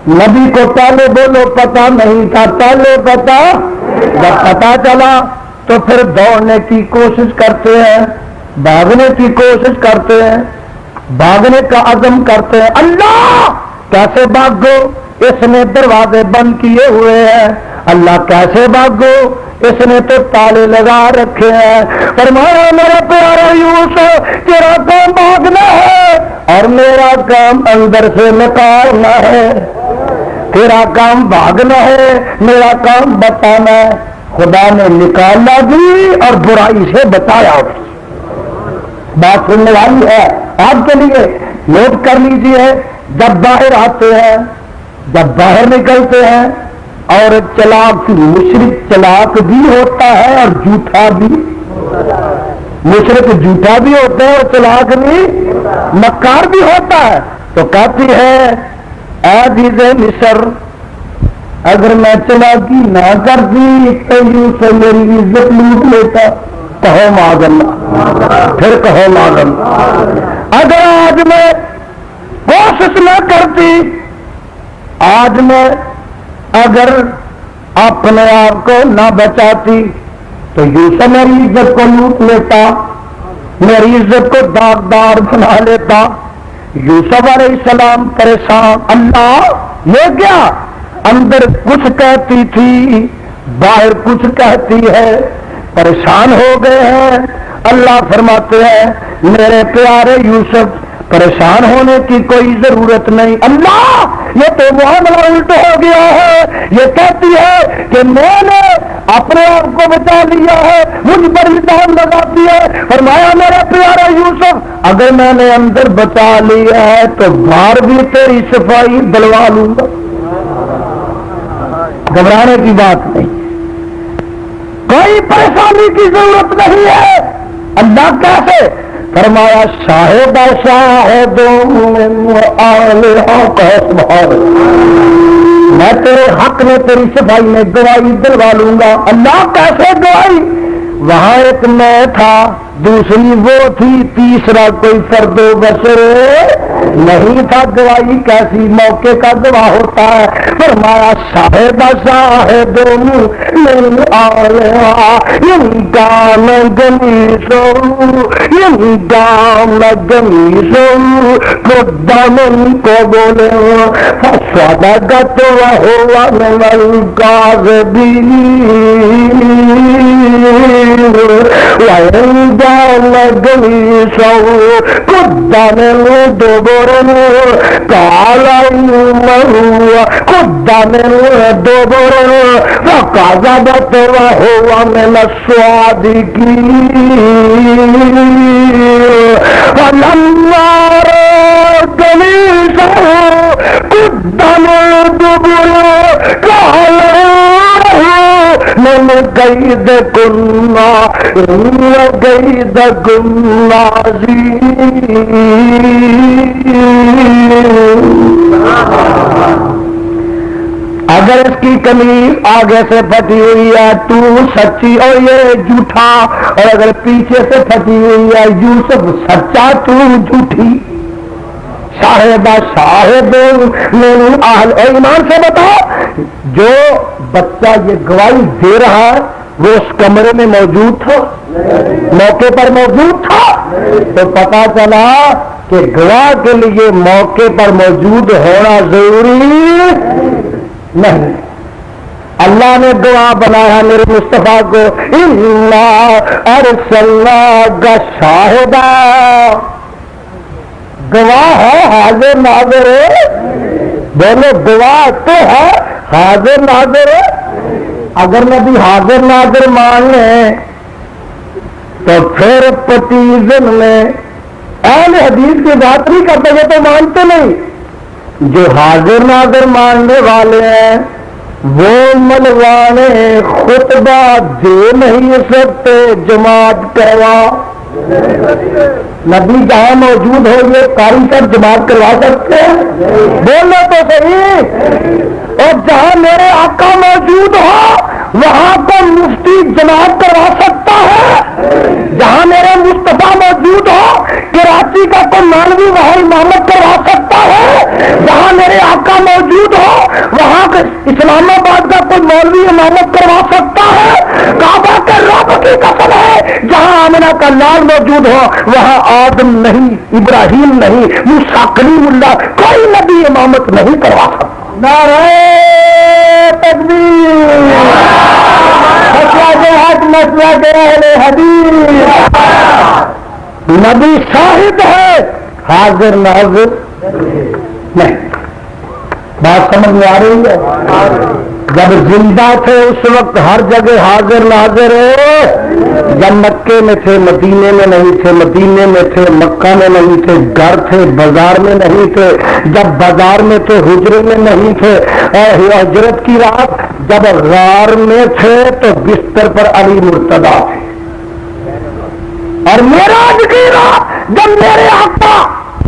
S1: نبی کو پہلے بولو پتا نہیں تھا پہلے پتا. جب پتا چلا تو پھر دوڑنے کی کوشش کرتے ہیں بھاگنے کی کوشش کرتے ہیں بھاگنے کا عزم کرتے ہیں. اللہ کیسے بھاگو اس نے دروازے بند کیے ہوئے ہیں. اللہ کیسے بھاگو اس نے تو تالے لگا رکھے ہیں. فرمایا میرا پیارا یوسف تیرا کام بھاگنا ہے اور میرا کام اندر سے نکالنا ہے. تیرا کام بھاگنا ہے میرا کام بتانا ہے. خدا نے نکالا بھی اور برائی سے بتایا بھی. بات سننے والی ہے آپ کے لیے. نوٹ کر لیجیے جب باہر آتے ہیں جب باہر نکلتے ہیں اور چلاک مشرک چلاک بھی ہوتا ہے اور جھوٹا بھی. مشرک جھوٹا بھی ہوتا ہے اور چلاک بھی مکار بھی ہوتا ہے. تو کہتی ہے اے عزیز مصر اگر میں چلاکی نہ کرتی تو یوسف میری عزت لوٹ لیتا. کہو معاذ اللہ. پھر کہو معاذ اللہ. اگر آج میں کوشش نہ کرتی آج میں اگر اپنے آپ کو نہ بچاتی تو یوسف میری عزت کو لوٹ لیتا. میری عزت کو داغدار بنا لیتا. یوسف علیہ السلام پریشان. اللہ یہ کیا اندر کچھ کہتی تھی باہر کچھ کہتی ہے. پریشان ہو گئے ہیں. اللہ فرماتے ہیں میرے پیارے یوسف پریشان ہونے کی کوئی ضرورت نہیں. اللہ یہ تو معاملہ الٹ ہو گیا ہے. یہ کہتی ہے کہ میں نے اپنے آپ کو بچا لیا ہے مجھ پر الزام لگاتی ہے. فرمایا میرا پیارا یوسف اگر میں نے اندر بچا لیا ہے تو باہر بھی تیری صفائی دلوا لوں گا. گھبرانے کی بات نہیں. کوئی پریشانی کی ضرورت نہیں ہے. اللہ کیسے فرمایا شاہد میں تیرے حق میں تیری صفائی میں گواہی دلوا لوں گا. اللہ کیسے گواہی؟ وہاں ایک میں تھا دوسری وہ تھی تیسرا کوئی فرد و بشر نہیں تھا. گواہی کیسی موقع کا گواہ ہوتا ہے. فرمایا شاہد شاہد من آلہا ان کان گمیسو ان کان گمیسو قدامن کو بولے فصدقت وہو من الکاذبین وَإِنْ كَانَ قَمِيصُهُ قُدَّ مِنْ دُبُرٍ قَالَ إِنَّهُ قُدَّ مِنْ دُبُرٍ فَكَذَبَتْ وَهُوَ مِنَ الصَّادِقِينَ فَلَمَّا رَأَى قَمِيصَهُ قُدَّ مِنْ دُبُرٍ قَالَ من قید کننا ان قید کننا عظیم. اگر اس کی کمی آگے سے پھٹی ہوئی ہے تو سچی اور یہ جھوٹا اور اگر پیچھے سے پھٹی ہوئی ہے یوسف سچا تو جھوٹی. شاہدہ شاہد من اہل. اور ایمان سے بتاؤ جو بچہ یہ گواہی دے رہا ہے وہ اس کمرے میں موجود تھا موقع پر موجود تھا. تو پتا چلا کہ گواہ کے لیے موقع پر موجود ہونا ضروری نہیں. اللہ نے گواہ بنایا میرے مصطفیٰ کو. انا ارسلناک شاہدا. گواہ ہے حاضر ناظر بولو گواہ تو ہے حاضر ناظر. اگر نبی حاضر ناظر مان لیں تو پھر پتیزن میں اہل حدیث کی بات نہیں کرتے. یہ تو مانتے نہیں. جو حاضر ناظر ماننے والے ہیں وہ ملوانے خطبہ دے نہیں سکتے جماعت کروا. نبی جہاں موجود ہو یہ قاری صاحب جماعت کروا سکتے ہیں؟ بولو تو صحیح. اور جہاں میرے آقا موجود ہو وہاں کو مفتی جماعت کروا سکتا ہے. جہاں میرے مصطفیٰ موجود ہو کراچی کا کوئی مولوی وہاں امامت کروا سکتا ہے. جہاں میرے آقا موجود ہو وہاں اسلام آباد کا کوئی مولوی امامت کروا سکتا ہے. کعبہ کے رب کی قسم ہے جہاں آمنہ کا لال موجود ہو وہاں آدم نہیں ابراہیم نہیں موسیٰ کلیم اللہ کوئی نبی امامت نہیں کروا سکتا. نعرہ تکبیر.
S2: حدیث
S1: نبی شاہد ہے، حاضر ناظر نہیں. بات سمجھ میں آ رہی ہے؟ جب زندہ تھے اس وقت ہر جگہ حاضر ناظر ہے. جب مکے میں تھے مدینے میں نہیں تھے، مدینے میں تھے مکہ میں نہیں تھے، گھر تھے بازار میں نہیں تھے، جب بازار میں تھے حجرے میں نہیں تھے، ہجرت کی رات جب غار میں تھے تو بستر پر علی مرتضیٰ تھے، اور معراج کی رات جب میرے آقا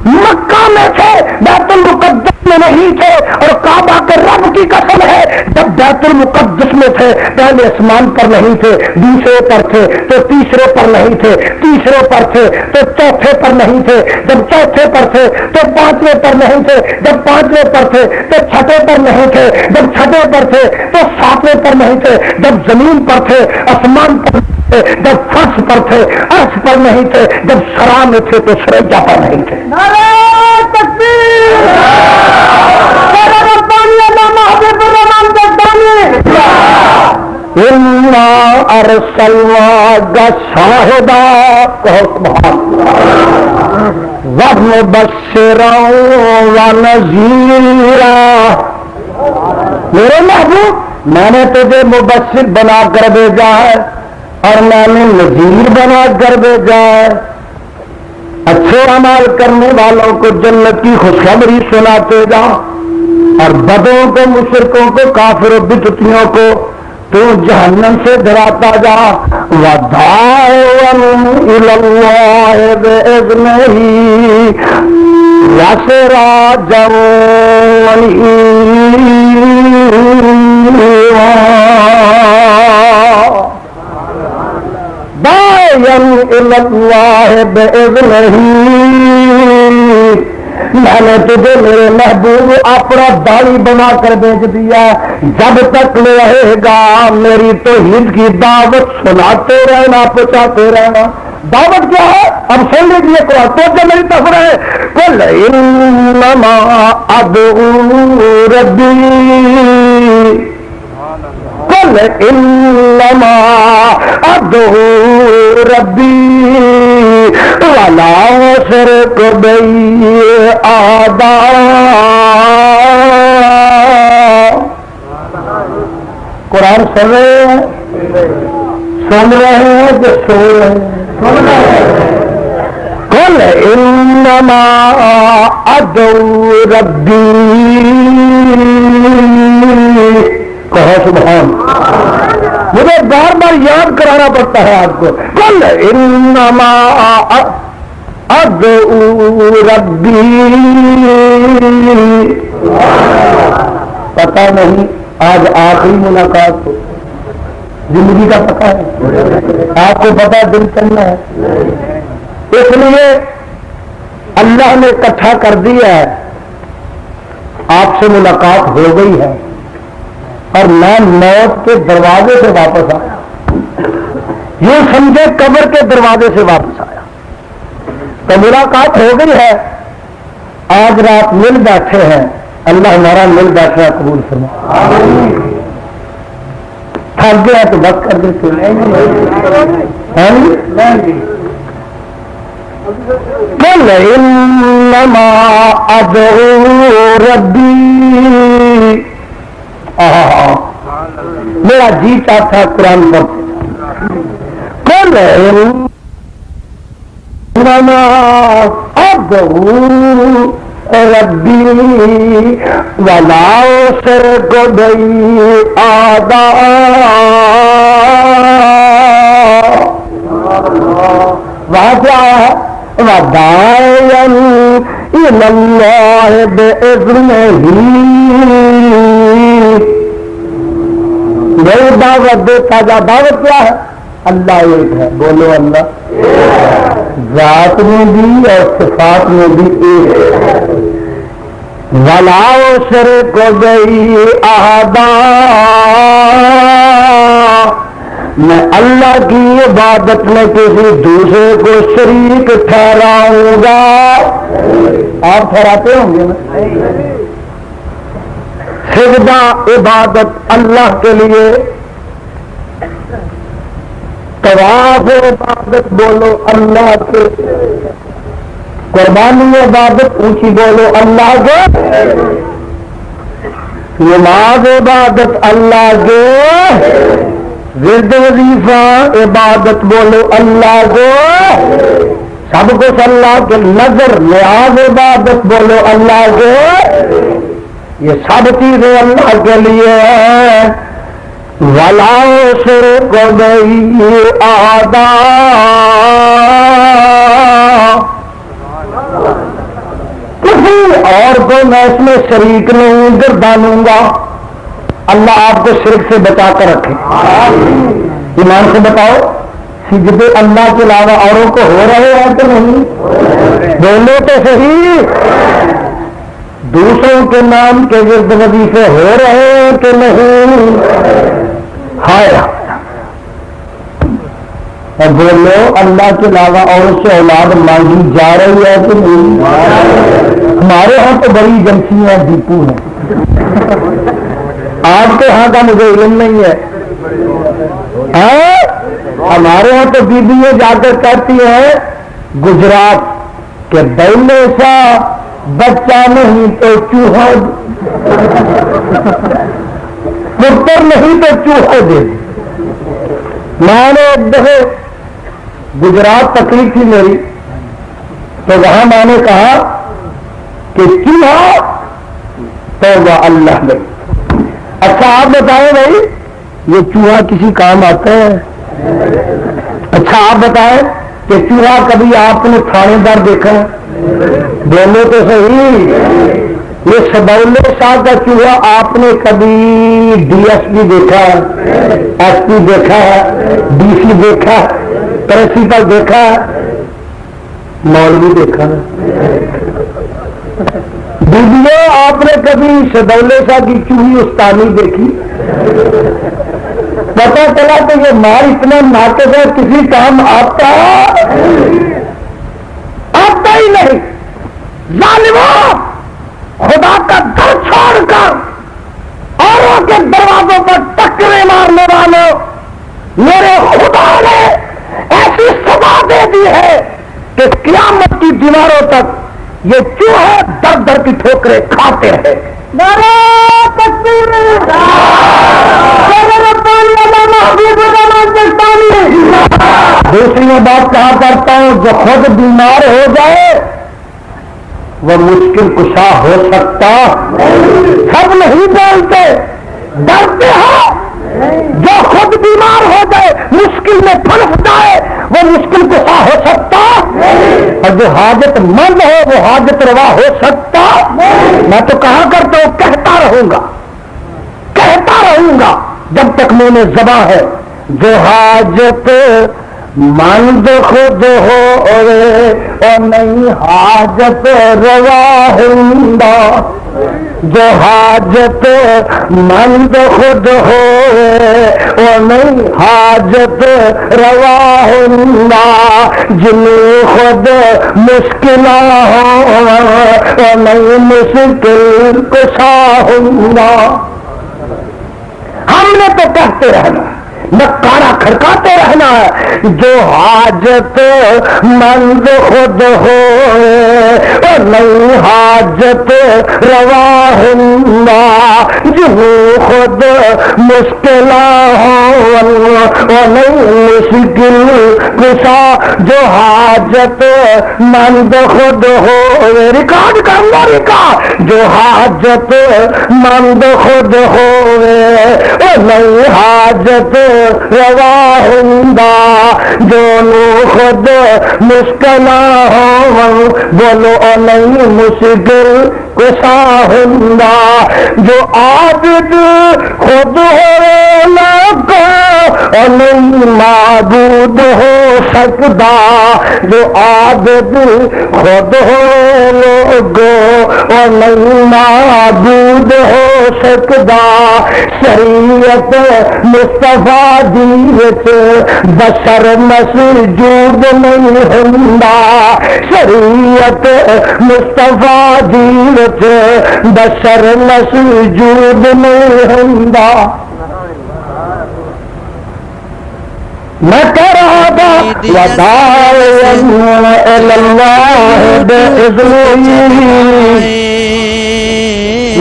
S1: مکہ میں تھے بیت المقدس میں نہیں تھے، اور کعبہ کے رب کی قسم ہے جب بیت المقدس میں تھے پہلے آسمان پر نہیں تھے، دوسرے پر تھے تو تیسرے پر نہیں تھے، تیسرے پر تھے تو چوتھے پر نہیں تھے، جب چوتھے پر تھے تو پانچویں پر نہیں تھے، جب پانچویں پر تھے تو چھٹے پر نہیں تھے، جب چھٹے پر تھے تو ساتویں پر نہیں تھے، جب زمین پر تھے آسمان پر جب فرش پر تھے عرش پر نہیں تھے، جب سرا میں تھے تو سریا پر نہیں تھے.
S2: نعرہ تکبیر نعرہ ربانی علامہ حبیب الرحمان گدانی
S1: انا ارسلناک شاہدا ومبشرا ونذیرا. میرے محبوب میں نے تجھے مبشر بنا کر بھیجا ہے اور میں نے نذیر بنا کر بھیجا ہے. اچھے اعمال کرنے والوں کو جنت کی خوشخبری سناتے جا، اور بدوں کو مشرکوں کو کافر و بدعتیوں کو تو جہنم سے ڈراتا جا. وداعیا الی اللہ باذنہ وسراجا داعیا الی اللہ باذنہ. میں نے تجھے میرے محبوب اپنا داڑھی بنا کر بیچ دیا، جب تک رہے گا میری توحید کی دعوت سناتے رہنا، پہنچاتے رہنا. دعوت کیا ہے؟ اب سن لیجیے قرآن تو جو میری طرف ہے. قل انما ادعو ربی، قل انما ادعو ربی ولا اشرک بہ احدا. قرآن سن رہے ہیں، سن رہے ہیں کہ سو رہے ہیں؟ قل انما ادعو ربی، کہو سبحان. مجھے بار بار یاد کرانا پڑتا ہے آپ کو. قل انما ادعو ربی. پتہ نہیں آج آخری ملاقات ہو، زندگی کا پتہ ہے؟ آپ کو پتہ دل چلنا ہے، اس لیے اللہ نے اکٹھا کر دیا ہے. آپ سے ملاقات ہو گئی ہے اور میں موت کے دروازے سے واپس آیا، یہ سمجھے قبر کے دروازے سے واپس آیا. تو ملاقات ہو گئی ہے، آج رات مل بیٹھے ہیں. اللہ ہمارا مل بیٹھنا قبول فرما. تھک گیا تو بس کر دیتے قل انما ادعو ربی. میرا جی چاہتا قرآن پڑھتے. قل انما ادعو ربی ولا اشرک بہ احدا. وداعیا الی اللہ باذنہ. میری دعوت دیتا جا. دعوت کیا ہے؟ اللہ ایک ہے، بولو اللہ. ذات میں بھی اور صفات میں بھی ایک ہے. ولا اشرک بہ احدا. میں اللہ کی عبادت میں کسی دوسرے کو شریک ٹھہراؤں گا. آپ ٹھہراتے ہوں گے نا؟ سجدہ عبادت اللہ کے لیے، طواف عبادت بولو اللہ کے، قربانی عبادت اونچی بولو اللہ کے، نماز عبادت اللہ کے، ورد وظیفہ عبادت بولو اللہ کو، سب کچھ اللہ کے، نظر نیاز عبادت بولو اللہ کو، یہ سب چیزیں اللہ کے لیے ہیں۔ وَلَا شِرْكُ بِهِ أَحَدًا، کسی اور کو میں اس میں شریک نہیں گردانوں گا۔ اللہ آپ کو شرک سے بچا کر رکھے۔ ایمان سے بتاؤ، سجدے اللہ کے علاوہ اوروں کو ہو رہے ہیں کہ نہیں؟ بولو تو صحیح، دوسروں کے نام کے ورد وظیفے ہو رہے ہیں کہ نہیں؟ ہائے، اور بولو اللہ کے علاوہ اوروں سے اولاد مانگی جا رہی ہے کہ نہیں؟ ہمارے ہاں تو بڑی ایجنسیاں ڈیپو ہیں، آپ کے ہاں کا مجھے علم نہیں ہے۔ ہمارے ہاں تو بیویاں جا کر کہتی ہیں گجرات کہ بیلے سا بچہ نہیں تو چوہا، پتر نہیں تو چوہا دے۔ میں نے ایک دفعہ گجرات تقریر تھی میری، تو وہاں میں نے کہا کہ چوہا توبہ اللہ نے۔ اچھا آپ بتائیں بھائی، یہ چوہا کسی کام آتا ہے؟ اچھا آپ بتائیں کہ چوہا کبھی آپ نے تھانے دار دیکھا؟ بولو تو صحیح، یہ سدولے شاہ کا چوہا آپ نے کبھی ڈی ایس پی دیکھا، ایس پی دیکھا، ڈی سی دیکھا، پرنسپل دیکھا، مولوی دیکھا؟ بیویوں آپ نے کبھی سدولے شاہ کی چوہی استانی دیکھی؟ پتا چلا کہ یہ مال اتنا ناقص ہے، کسی کام آتا ہی نہیں۔ ظالموں، خدا کا در چھوڑ کر اوروں کے دروازوں پر ٹکرے مارنے والوں، میرے خدا نے ایسی سزا دے دی ہے کہ قیامت کی دیواروں تک یہ چوہے در در کی ٹھوکریں کھاتے رہے۔ نعرہ تکبیر، دوسری میں بات کہا کرتا ہوں، جو خود بیمار ہو جائے وہ مشکل کشا ہو سکتا، سب نہیں بولتے، ڈرتے ہیں۔ جو خود بیمار ہو جائے، مشکل میں پھنس جائے، وہ مشکل کشا ہو سکتا، اور جو حاجت مند ہو وہ حاجت روا ہو سکتا۔ میں تو کہا کرتا ہوں، کہتا رہوں گا جب تک میں نے زباں ہے، جو حاجت مند خود ہو اور نہیں حاجت روا ہوندا، جو حاجت مند خود ہو اور نہیں حاجت روا ہوندا، جنوں خود مشکل ہو اور نہیں مشکل کشا ہوندا۔ ہم نے تو کہتے رہنا، نکارا کھڑکاتے رہنا ہے، جو حاجت مند خود ہو اور نہیں حاجت روا ہوندا، جنوں خود مشکل ہو اور نہیں مشکل کشا، جو حاجت مند خود ہو، ریکارڈ کر لو ریکارڈ، جو حاجت مند خود ہو اور نہیں حاجت روا ہوندا، دونوں خود مشکل ہو بولو اور نہیں مشکل کشا ہوندا، جو عابد خود ہو لگا اور نہیں معبود ہو سکتا، جو عابد خود ہو لوگو اور نہیں معبود ہو سکتا، شریعت مصطفیٰ دی وچ بشر مسجود نہیں ہوندا، شریعت مصطفیٰ دی وچ بشر مسجود نہیں ہوندا۔ میں کہہ رہا تھا وَدَاعِيًا إِلَى اللَّهِ بِإِذْنِهِ،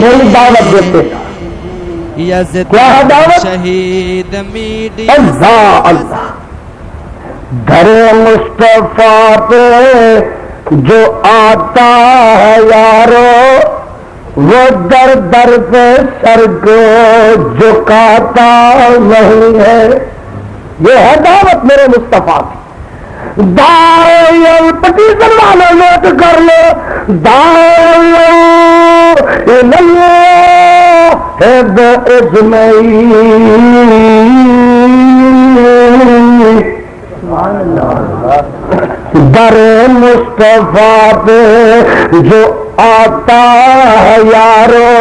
S1: میری دعوت دیتے کیا ہے دعوت؟
S3: شہید میڈیا
S1: اللہ اللہ، در مصطفیٰ پہ جو آتا ہے یارو، وہ در در پہ سر کو جھکاتا نہیں ہے. یہ ہے دعوت میرے مصطفیٰ کی. داعی پٹیشن والے نوٹ کر لو، داعی الاللہ در مصطفیٰ پہ جو آتا ہے یارو،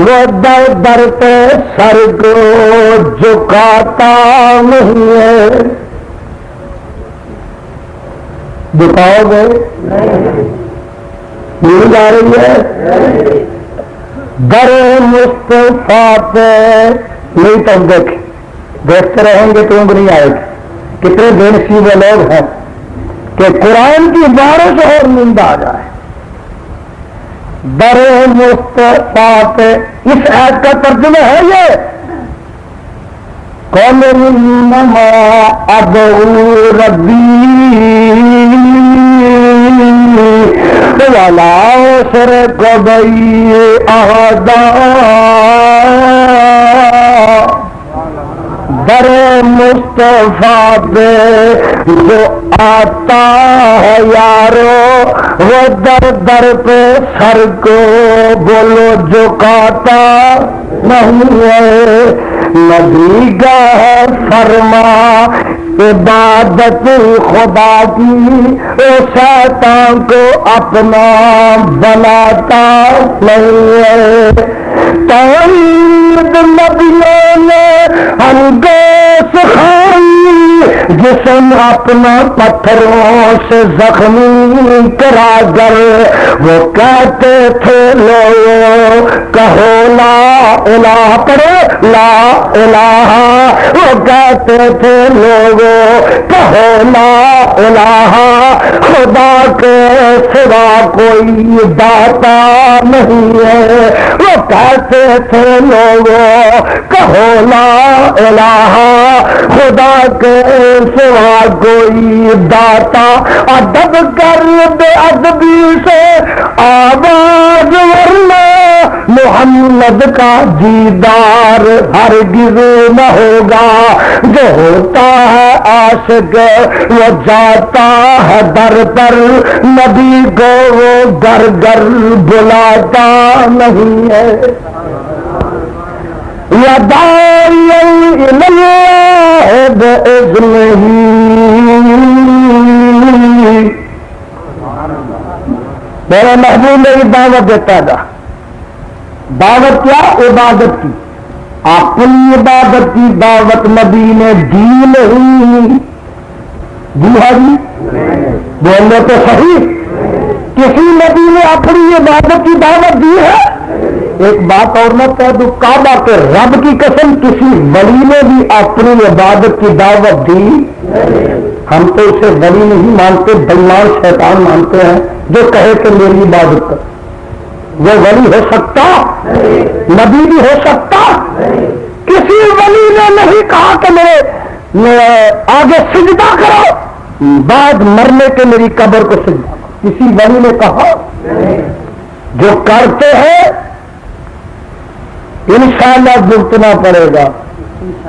S1: وہ در در پہ سر کو جھکاتا نہیں ہے. جھکاؤ گے؟ نہیں جا رہی ہے. در مصطفیٰ پہ نہیں تو دیکھتے رہیں گے تو عمر نہیں آئے گی. کتنے بے نصیب لوگ ہیں کہ قرآن کی بارش اور نیند آ جائے. در مصطفیٰ پہ اس آیت کا ترجمہ ہے یہ قَالَ إِنَّمَا أَدْعُو رَبِّي وَلَا أُشْرِكُ بِهِ أَحَدًا. در مصطفیٰ پہ جو آتا ہے یارو، وہ در در پہ سر کو بولو جھکاتا نہیں ہے. نبی گاہ فرما عبادت خدا کی، وہ شیطان کو اپنا بناتا نہیں ہے. توحید نبیوں نے ہم گوش کھائی، جسم اپنا پتھروں سے زخمی کرا کر وہ کہتے تھے لوگوں کہو لا الہ، پڑھو لا الہ. وہ کہتے تھے لوگوں کہو لا الہ، خدا کے سوا کوئی داتا نہیں ہے. وہ کہتے تھے لوگوں کہو لا الہ، خدا کے سوا کوئی داتا. ادب کر بے ادبی سے آواز، ورنہ محمد کا دیدار ہرگز نہ ہوگا. جو ہوتا ہے عاشق وہ جاتا ہے در پر، نبی کو وہ گھر گھر بلاتا نہیں ہے. یا داعی الاللہ بإذنہ، میرے محبوب میری دعوت دیتا تھا. دعوت کیا؟ عبادت کی. اپنی عبادت کی دعوت نبی نے دی نہیں. دی ہے جی؟ بولنے تو صحیح. کسی نبی نے اپنی عبادت کی دعوت دی ہے؟ ایک بات اور نہ کہہ دوں، کعبہ کے رب کی قسم کسی ولی نے بھی اپنی عبادت کی دعوت دی؟ ہم تو اسے ولی نہیں مانتے، بےمان شیطان مانتے ہیں جو کہے کہ میری عبادت کر. وہ ولی ہو سکتا؟ نبی بھی ہو سکتا؟ کسی ولی نے نہیں کہا کہ میرے آگے سجدہ کرو، بعد مرنے کے میری قبر کو سجدہ کرو. کسی ولی نے کہا؟ جو کرتے ہیں انشاءاللہ بھگتنا پڑے گا.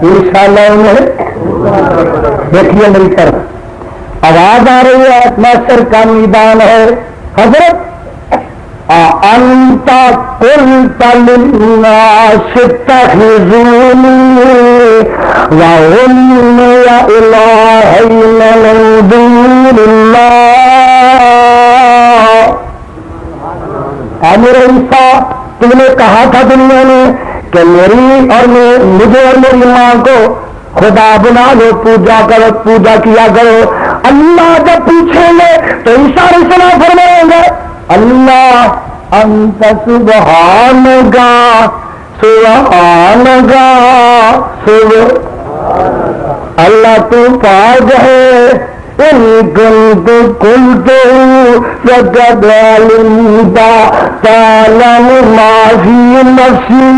S1: انشاءاللہ انہیں دیکھیے میری طرف آواز آ رہی ہے. محشر کا میدان ہے. حضرت أأنت قلت للناس اتخذوني وأمي إلهين من دون الله. امیر عیسیٰ، تم نے کہا تھا دنیا میں کہ میری اور مجھے اور میری ماں کو خدا بنا لو، پوجا کرو، پوجا کیا کرو. اللہ جب پوچھیں گے تو عیسیٰ علیہ السلام فرمائیں گے اللہ انت سبحانگا سبحانگا اللہ تو پاک ہے ان کنت قلت فقد علمت تعلم ما في نفسي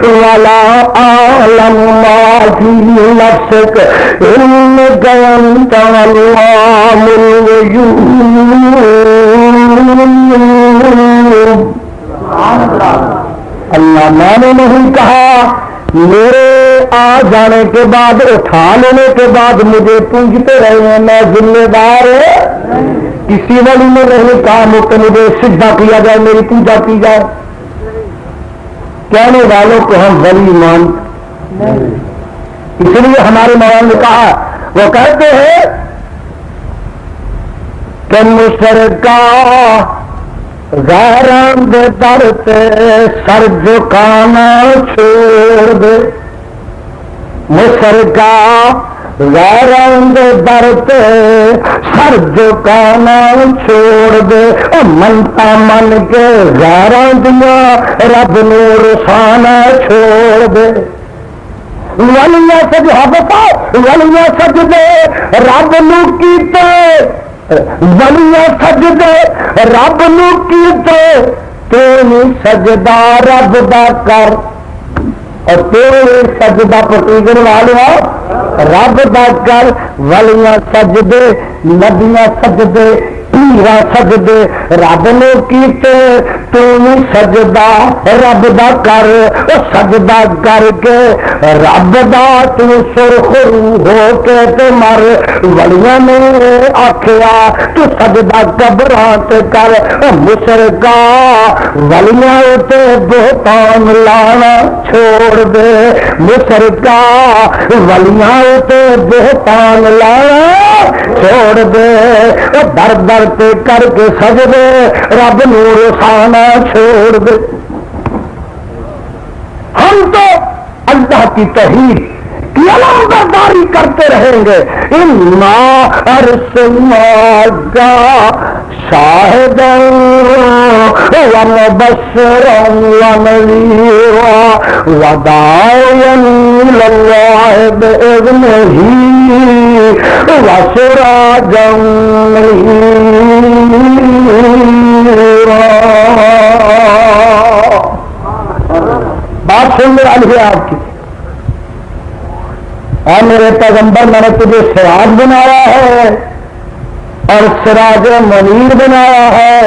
S1: ولا اعلم ما في نفسك انك انت علام الغیوب. اللہ میں نے نہیں کہا میرے آ جانے کے بعد اٹھا لینے کے بعد مجھے پوجتے رہے ہیں میں ذمہ دار کسی ولی نے نہیں کہا کہ مجھے سجدہ کیا جائے میری پوجا کی جائے. کہنے والوں کو ہم ولی مانتے اس لیے ہمارے مولانا نے کہا وہ کہتے ہیں کہ مشرکا غیران دے در تے سر جھکانا چھوڑ دے. مشرکا غیران دے در تے سر جھکانا چھوڑ دے. منتا من کے غیران دیا رب نو رسانا چھوڑ دے. ولیاں سجدہ بتا ولیاں سجدے رب نو کیتے ولیاں سجدے رب نو کیتے تو سجدہ رب دا کر اور تیرے سجدہ پٹیگن والے رب دا کر. ولیاں سجدے نبیاں سجدے پیرا سجدے رب نے کیتے تو سجدہ رب دا کر. سجدہ کر کے رب دا تو سرخرو ہو کے تے مر. ولیاں نے آکھیا تو سجدہ قبراں تے کر. مشرکا ولیاں تے بہتان لانا چھوڑ دے. مشرکا ولیاں تے بہتان لانا چھوڑ دے. در در تے کر کے سجدے رب نو رسانا چھوڑ دے. ہم تو اللہ کی توحید کی علامتداری کرتے رہیں گے. انا ارسلناک شاہدا ومبشرا ونذیرا وداعیا الی اللہ بإذنہ وسراجا منیرا. بات سن رہی ہے آپ کی. اور میرے پیغمبر میں نے تجھے سراج بنایا ہے اور سراج منیر بنایا ہے.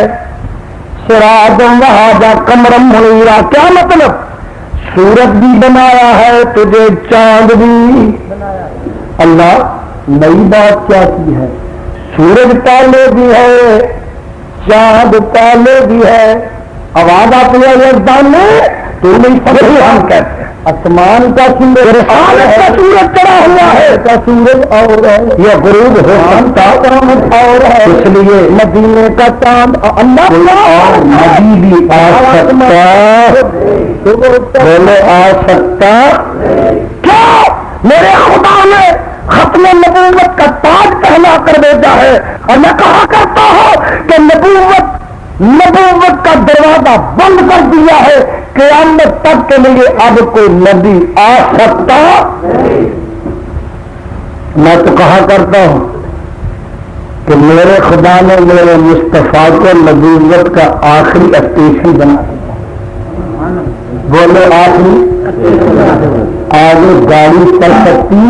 S1: سراج وہاجا قمرا منیرا کیا مطلب؟ سورج بھی بنایا ہے تجھے چاند بھی. اللہ نئی بات کیا کی ہے؟ سورج پہلے بھی ہے چاند پہلے بھی ہے. آواز آتی ہے یزدان میں تو نہیں پڑھی. ہم کہتے ہیں آسمان کا سورج کا سورج چڑھا ہوا ہے کا سورج اور ہے یہ غروب ہوتا اور ہے. اس لیے مدینے کا چاند اللہ نبی بھی آ سکتا بولے آ سکتا. کیا میرے خدا نے ختم نبوت کا تاج پہنا کر بھیجا ہے اور میں کہا کرتا ہوں کہ نبوت کا دروازہ بند کر دیا ہے. قیامت تک کے لیے اب کوئی نبی آ سکتا. میں تو کہا کرتا ہوں کہ میرے خدا نے میرے مصطفیٰ کو نبوت کا آخری اسٹیشن بنا دیا. بولے آخری آگے گاڑی چل سکتی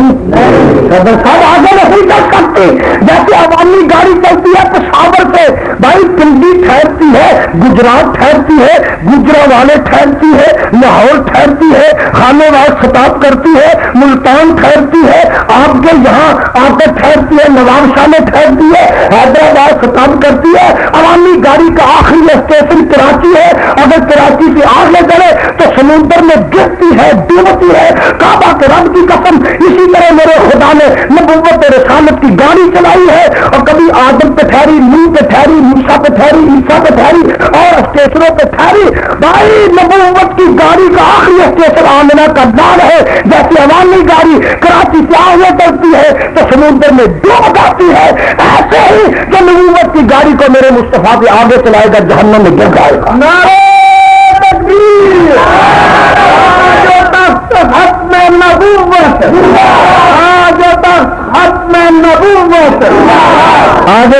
S1: صدر صاحب آگے نہیں چل سکتے. جیسے عوامی گاڑی چلتی ہے پشاور سے بھائی پنڈی ٹھہرتی ہے گجرات ٹھہرتی ہے گجرانوالے ٹھہرتی ہے لاہور ٹھہرتی ہے خانے واز خطاب کرتی ہے ملتان ٹھہرتی ہے آپ کے یہاں آ کر ٹھہرتی ہے نواب شاہ میں ٹھہرتی ہے حیدرآباد خطاب کرتی ہے. عوامی گاڑی کا آخری اسٹیشن کراچی ہے. اگر کراچی سے آگے چلے تو سمندر میں گرتی ہے ڈوبتی ہے. کعبہ کے رب کی قسم اسی طرح میرے خدا نے نبوت رسالت کی گاڑی چلائی ہے اور کبھی آدم پہ ٹھہری نوح پہ ٹھہری موسیٰ پہ ٹھہری عیسیٰ پہ ٹھہری اور اسٹیشنوں پہ ٹھہری. بھائی نبوت کی گاڑی کا آخری اسٹیشن آمنہ کا نام ہے. جیسے عوامی گاڑی کراچی سے آگے چلتی ہے تو سمندر میں ڈوب جاتی ہے ایسے ہی جو نبوت کی گاڑی کو میرے مصطفیٰ کے آگے چلائے گا جہنم میں گر جائے گا. نبوت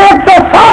S1: 160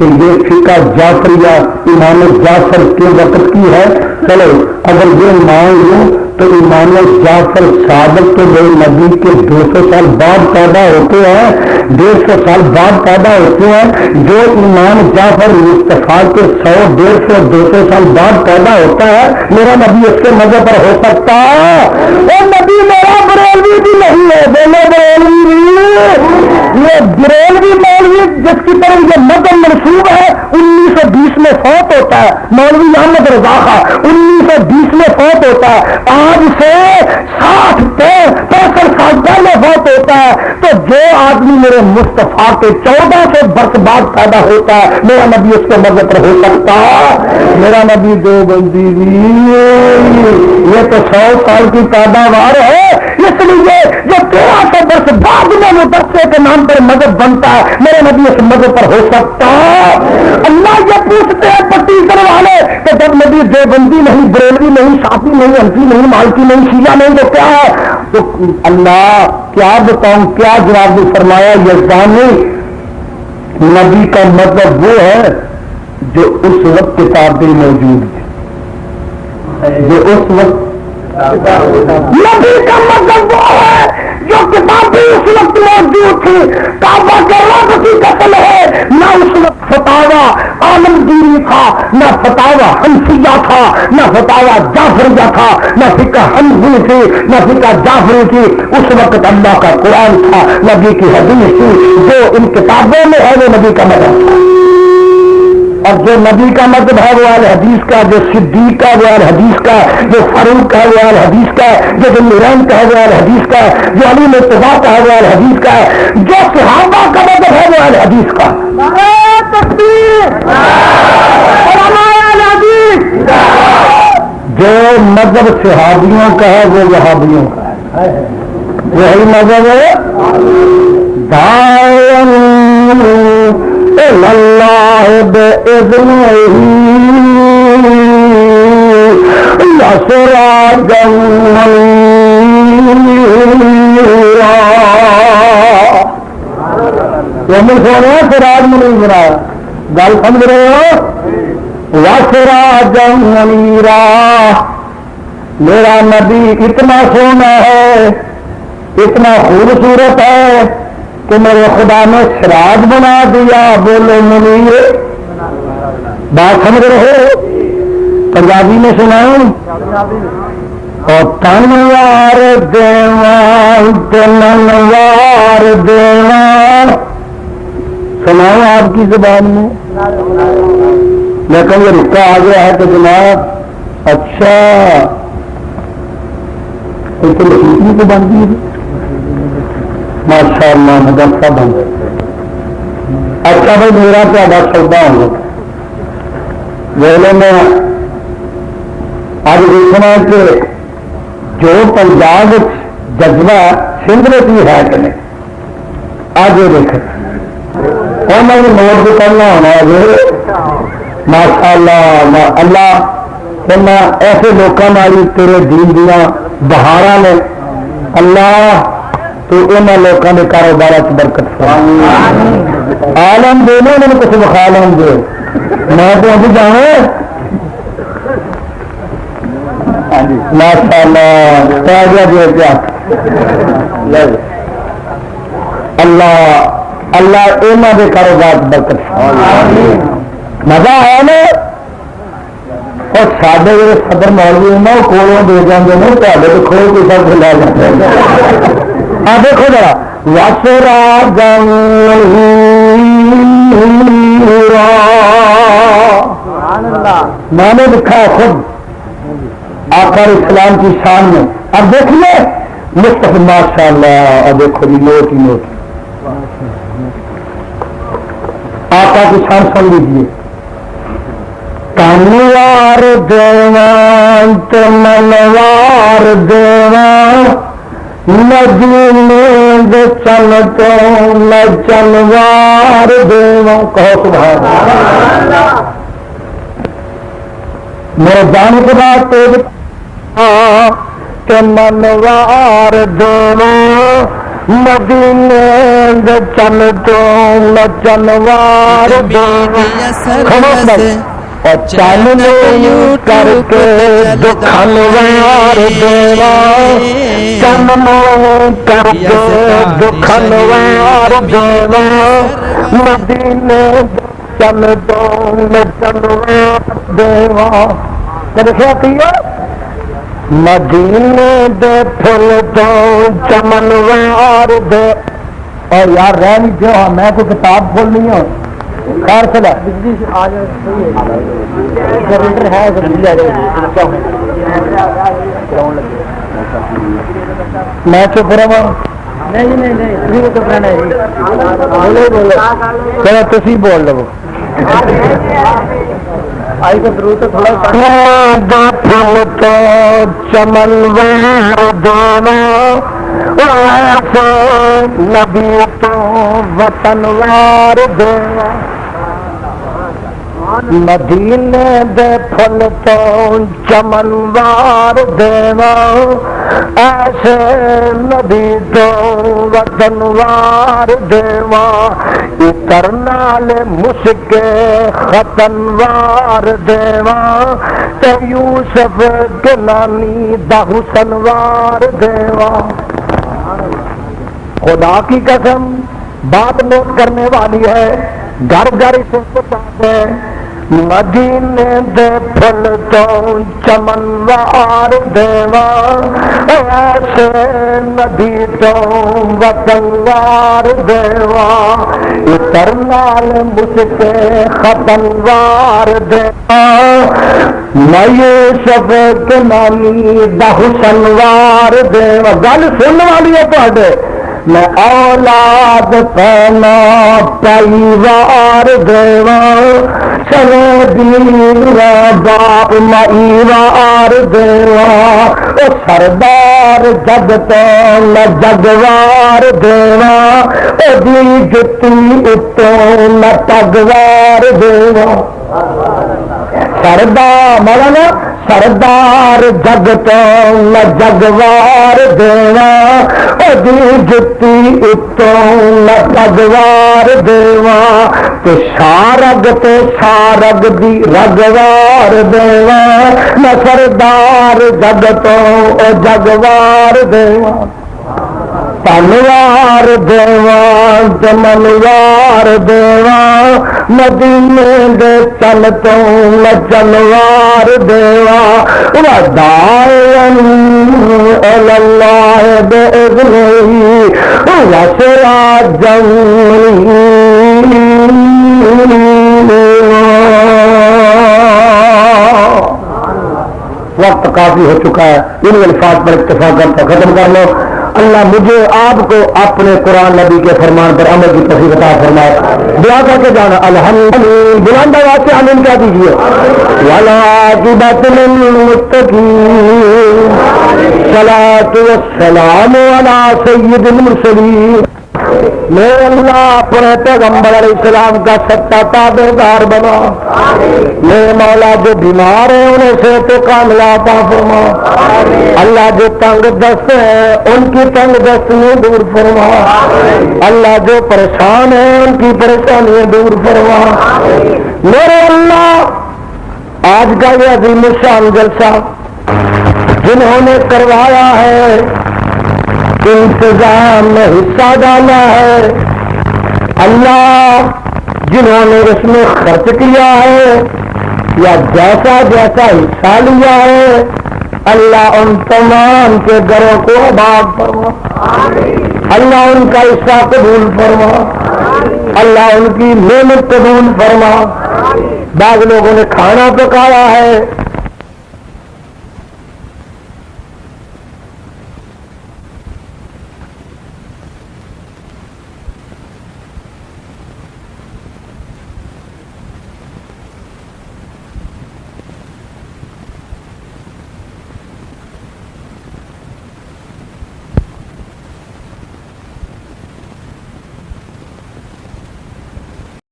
S1: کہ یہ فقہ جعفریہ امام جعفر کے وقت کی ہے. چلو اگر یہ مان لوں تو امام جعفر صادق تو میرے نبی کے 200 سال بعد پیدا ہوتے ہیں, 150 سال بعد پیدا ہوتے ہیں. جو امام جعفر مصطفیٰ کے 100, 150, 200 سال بعد پیدا ہوتا ہے, میرا نبی اس کے مذہب پر ہو سکتا ہے؟ وہ نبی میرا بریلوی بھی نہیں ہے. بولو بریلوی, یہ بریلوی مولوی جس کی طرف یہ مذہب منسوب ہے 1920 میں فوت ہوتا ہے. مولوی احمد رضا خان 1920 میں فوت ہوتا ہے. آج سے 60-65 سال پہلے فوت ہوتا ہے. تو جو آدمی میرے مصطفیٰ کے 1400 برس بعد پیدا ہوتا ہے, میرا نبی اس کے مذہب پر ہو سکتا ہے؟ میرا نبی دیوبندی یہ تو 100 سال کی پیداوار ہے. اس لیے جو 1300 برس بعد میں مدرسے کے نام پر مذہب بنتا ہے, میرے نبی اس مذہب پر ہو سکتا ہے؟ اللہ یہ پوچھتے ہیں پٹی کرنے والے کہ جب نبی دیوبندی نہیں, بریلوی نہیں, شافعی نہیں, حنفی نہیں, مالکی نہیں, شیعہ نہیں, تو کیا ہے؟ تو اللہ کیا بتاؤں, کیا جواب بھی فرمایا, یزدانی نبی کا مطلب وہ ہے جو اس وقت کتابیں موجود تھی. جو اس وقت نبی کا مطلب وہ ہے جو کتابیں اس وقت موجود تھی. کعبہ کے رب کی قتل ہے, نہ اس وقت فتاوا عالمگیری تھا, نہ فتاوا حنفیہ تھا, نہ فتاوا جعفریہ تھا, نہ فقہ حنفی تھی, نہ فقہ جعفری تھی. اس وقت اللہ کا قرآن تھا, نبی کی حدیث تھی. جو ان کتابوں میں ہے وہ نبی کا مذہب تھا. اور جو نبی کا مذہب ہے وہ اہل حدیث کا, جو صدیق کا وہ اہل حدیث کا, جو فاروق کا وہ اہل حدیث کا, جو نورین کا ہے وہ اہل حدیث کا, جو علی مرتضیٰ کا ہے وہ اہل حدیث کا, جو صحابہ کا مذہب ہے وہ اہل حدیث کا. جو مذہب صحابیوں کا ہے وہ وہابیوں کا ہے. وہی مذہب ہے اللہ بإذنہ سراجا منیرا. سونے سراج منیر بنایا, گل سمجھ رہے ہو؟ وسراجا منیرا. میرا نبی اتنا سونا ہے, اتنا خوبصورت ہے کہ میرے خدا نے سراج بنا دیا. بولو منیر, بات سمجھ رہے ہو؟ پنجابی میں سناؤں؟ اور تنوار دیوان تنوار دیوان سناؤں آپ کی زبان میں, لیکن یہ رکا آ گیا ہے تو جناب اچھا ایک لکھی کو بن گئی ماشاء اللہ مدرسہ بن گیا. اچھا بھائی میرا کیا سودا ہو گیا ویلے میں اب دیکھنا کہ جو پنجاب جذبہ سندھ میں بھی ہے کہ نہیں, آج یہ دیکھ میں نوٹ بھی کرنا ہونا ہے. ماشاء اللہ اللہ ایسے لوگوں والی تیرے دین دیا بہارا نے, اللہ تو انہوں لوگوں کے کاروبار برکت عالم دے نا, انہوں نے کچھ بخا لیں گے. میں تو ابھی جانا ماشاء اللہ اللہ اللہ انہوں کے کاروبار برکت مزہ آیا نا. اور سارے جڑے صدر مولوی ہیں وہ کولوں دے جاتے ہیں, تے کھو کے سب لے جاتے ہیں. آ دیکھو ذرا وسرا میں نے لکھا ہے خود آقا اسلام کی شان میں. اب دیکھیے مصطفی ماشاء اللہ, اب دیکھو جی نوٹ ہی نوٹ آقا کی شان سن لیجیے. تنوار دیوان تنوار دیوان ندی چل تو نہ چنوار دیوان. کہو سبحان اللہ. میرے جان کے بعد تیز منوار دیوان مدینے دے چن تو نچن وار
S3: میڈیا
S1: خاموش
S3: سروس
S1: اور چن نو کر کے دکھن وار دیوا چن نو کر کے دکھن وار دیوا مدینے دے چن تو نچن وار دیوا دیکھا کیا مدینے دے پھل تو چمن وار دے اور یار رہ نہیں جو میں کوئی کتاب کھول نہیں ہوں خیر چلا میں چپ رہا چلو تھی بول لو آئی کو ضرورت تھوڑا پھل تو چمن وار دینا نبی تو وطن وار دینا مدینے دے پھل تو چمن وار دینا ایسے نبی تو وطن وار دیوا کرنال مشک ختن وار دیوا تے یوسف گنانی دا حسن وار دیوا خدا کی قسم بات نوٹ کرنے والی ہے گھر گھر سے بات ہے مدینے دے پھل تو چمن وار دیوا ایسے نبی تو وطن وار دیوا اترنال مشک ختن وار دیوا میں یوسف گنانی دا حسن وار دیوا گل سن والی ہے تھوڑے میں اولاد پینا پریوار دیوا چلے دیوا باپ مئیوار دیوا او سردار جگ تو نہ جگوار دیوا او دی جتی اتوں نہ پگوار دیوا سردار مولانا سردار جگ تو نہ جگوار دیوا او دی جتی اتوں نہ پگوار دیوا تے سارگ تے سارگ دی رگوار دیوا نہ سردار جگ تو او جگوار دیوا تنوار دیوا چمنوار دیوا مدینے دے چل تو نچنوار دیوا وداعیاً الی اللہ بإذنہ وسراجاً وقت کافی ہو چکا ہے ان الفاظ پر اکتفا کرتا ختم کر لو اللہ مجھے آپ کو اپنے قرآن نبی کے فرمان پر عمل کی توفیق عطا فرمائے دعا کر کے جانا الحمدللہ بلند آواز سے آمین کہہ دیجیے والعاقبۃ للمتقین الصلاۃ والسلام علی سید المرسلین میرے اللہ اپنے پیغمبر علیہ السلام کا سچا تابعدار بنا میرے مولا جو بیمار ہیں انہیں صحت کاملہ عطا فرما اللہ جو تنگ دست ہیں ان کی تنگ دستیاں دور فرما اللہ جو پریشان ہیں ان کی پریشانیاں دور فرما میرے اللہ آج کا یہ عظیم الشان جلسہ جنہوں نے کروایا ہے انتظام میں حصہ ڈالا ہے اللہ جنہوں نے اس میں خرچ کیا ہے یا جیسا جیسا حصہ لیا ہے اللہ ان تمام کے گھروں کو آباد فرما اللہ ان کا حصہ قبول فرما اللہ ان کی محنت قبول فرما بعض لوگوں نے کھانا پکایا ہے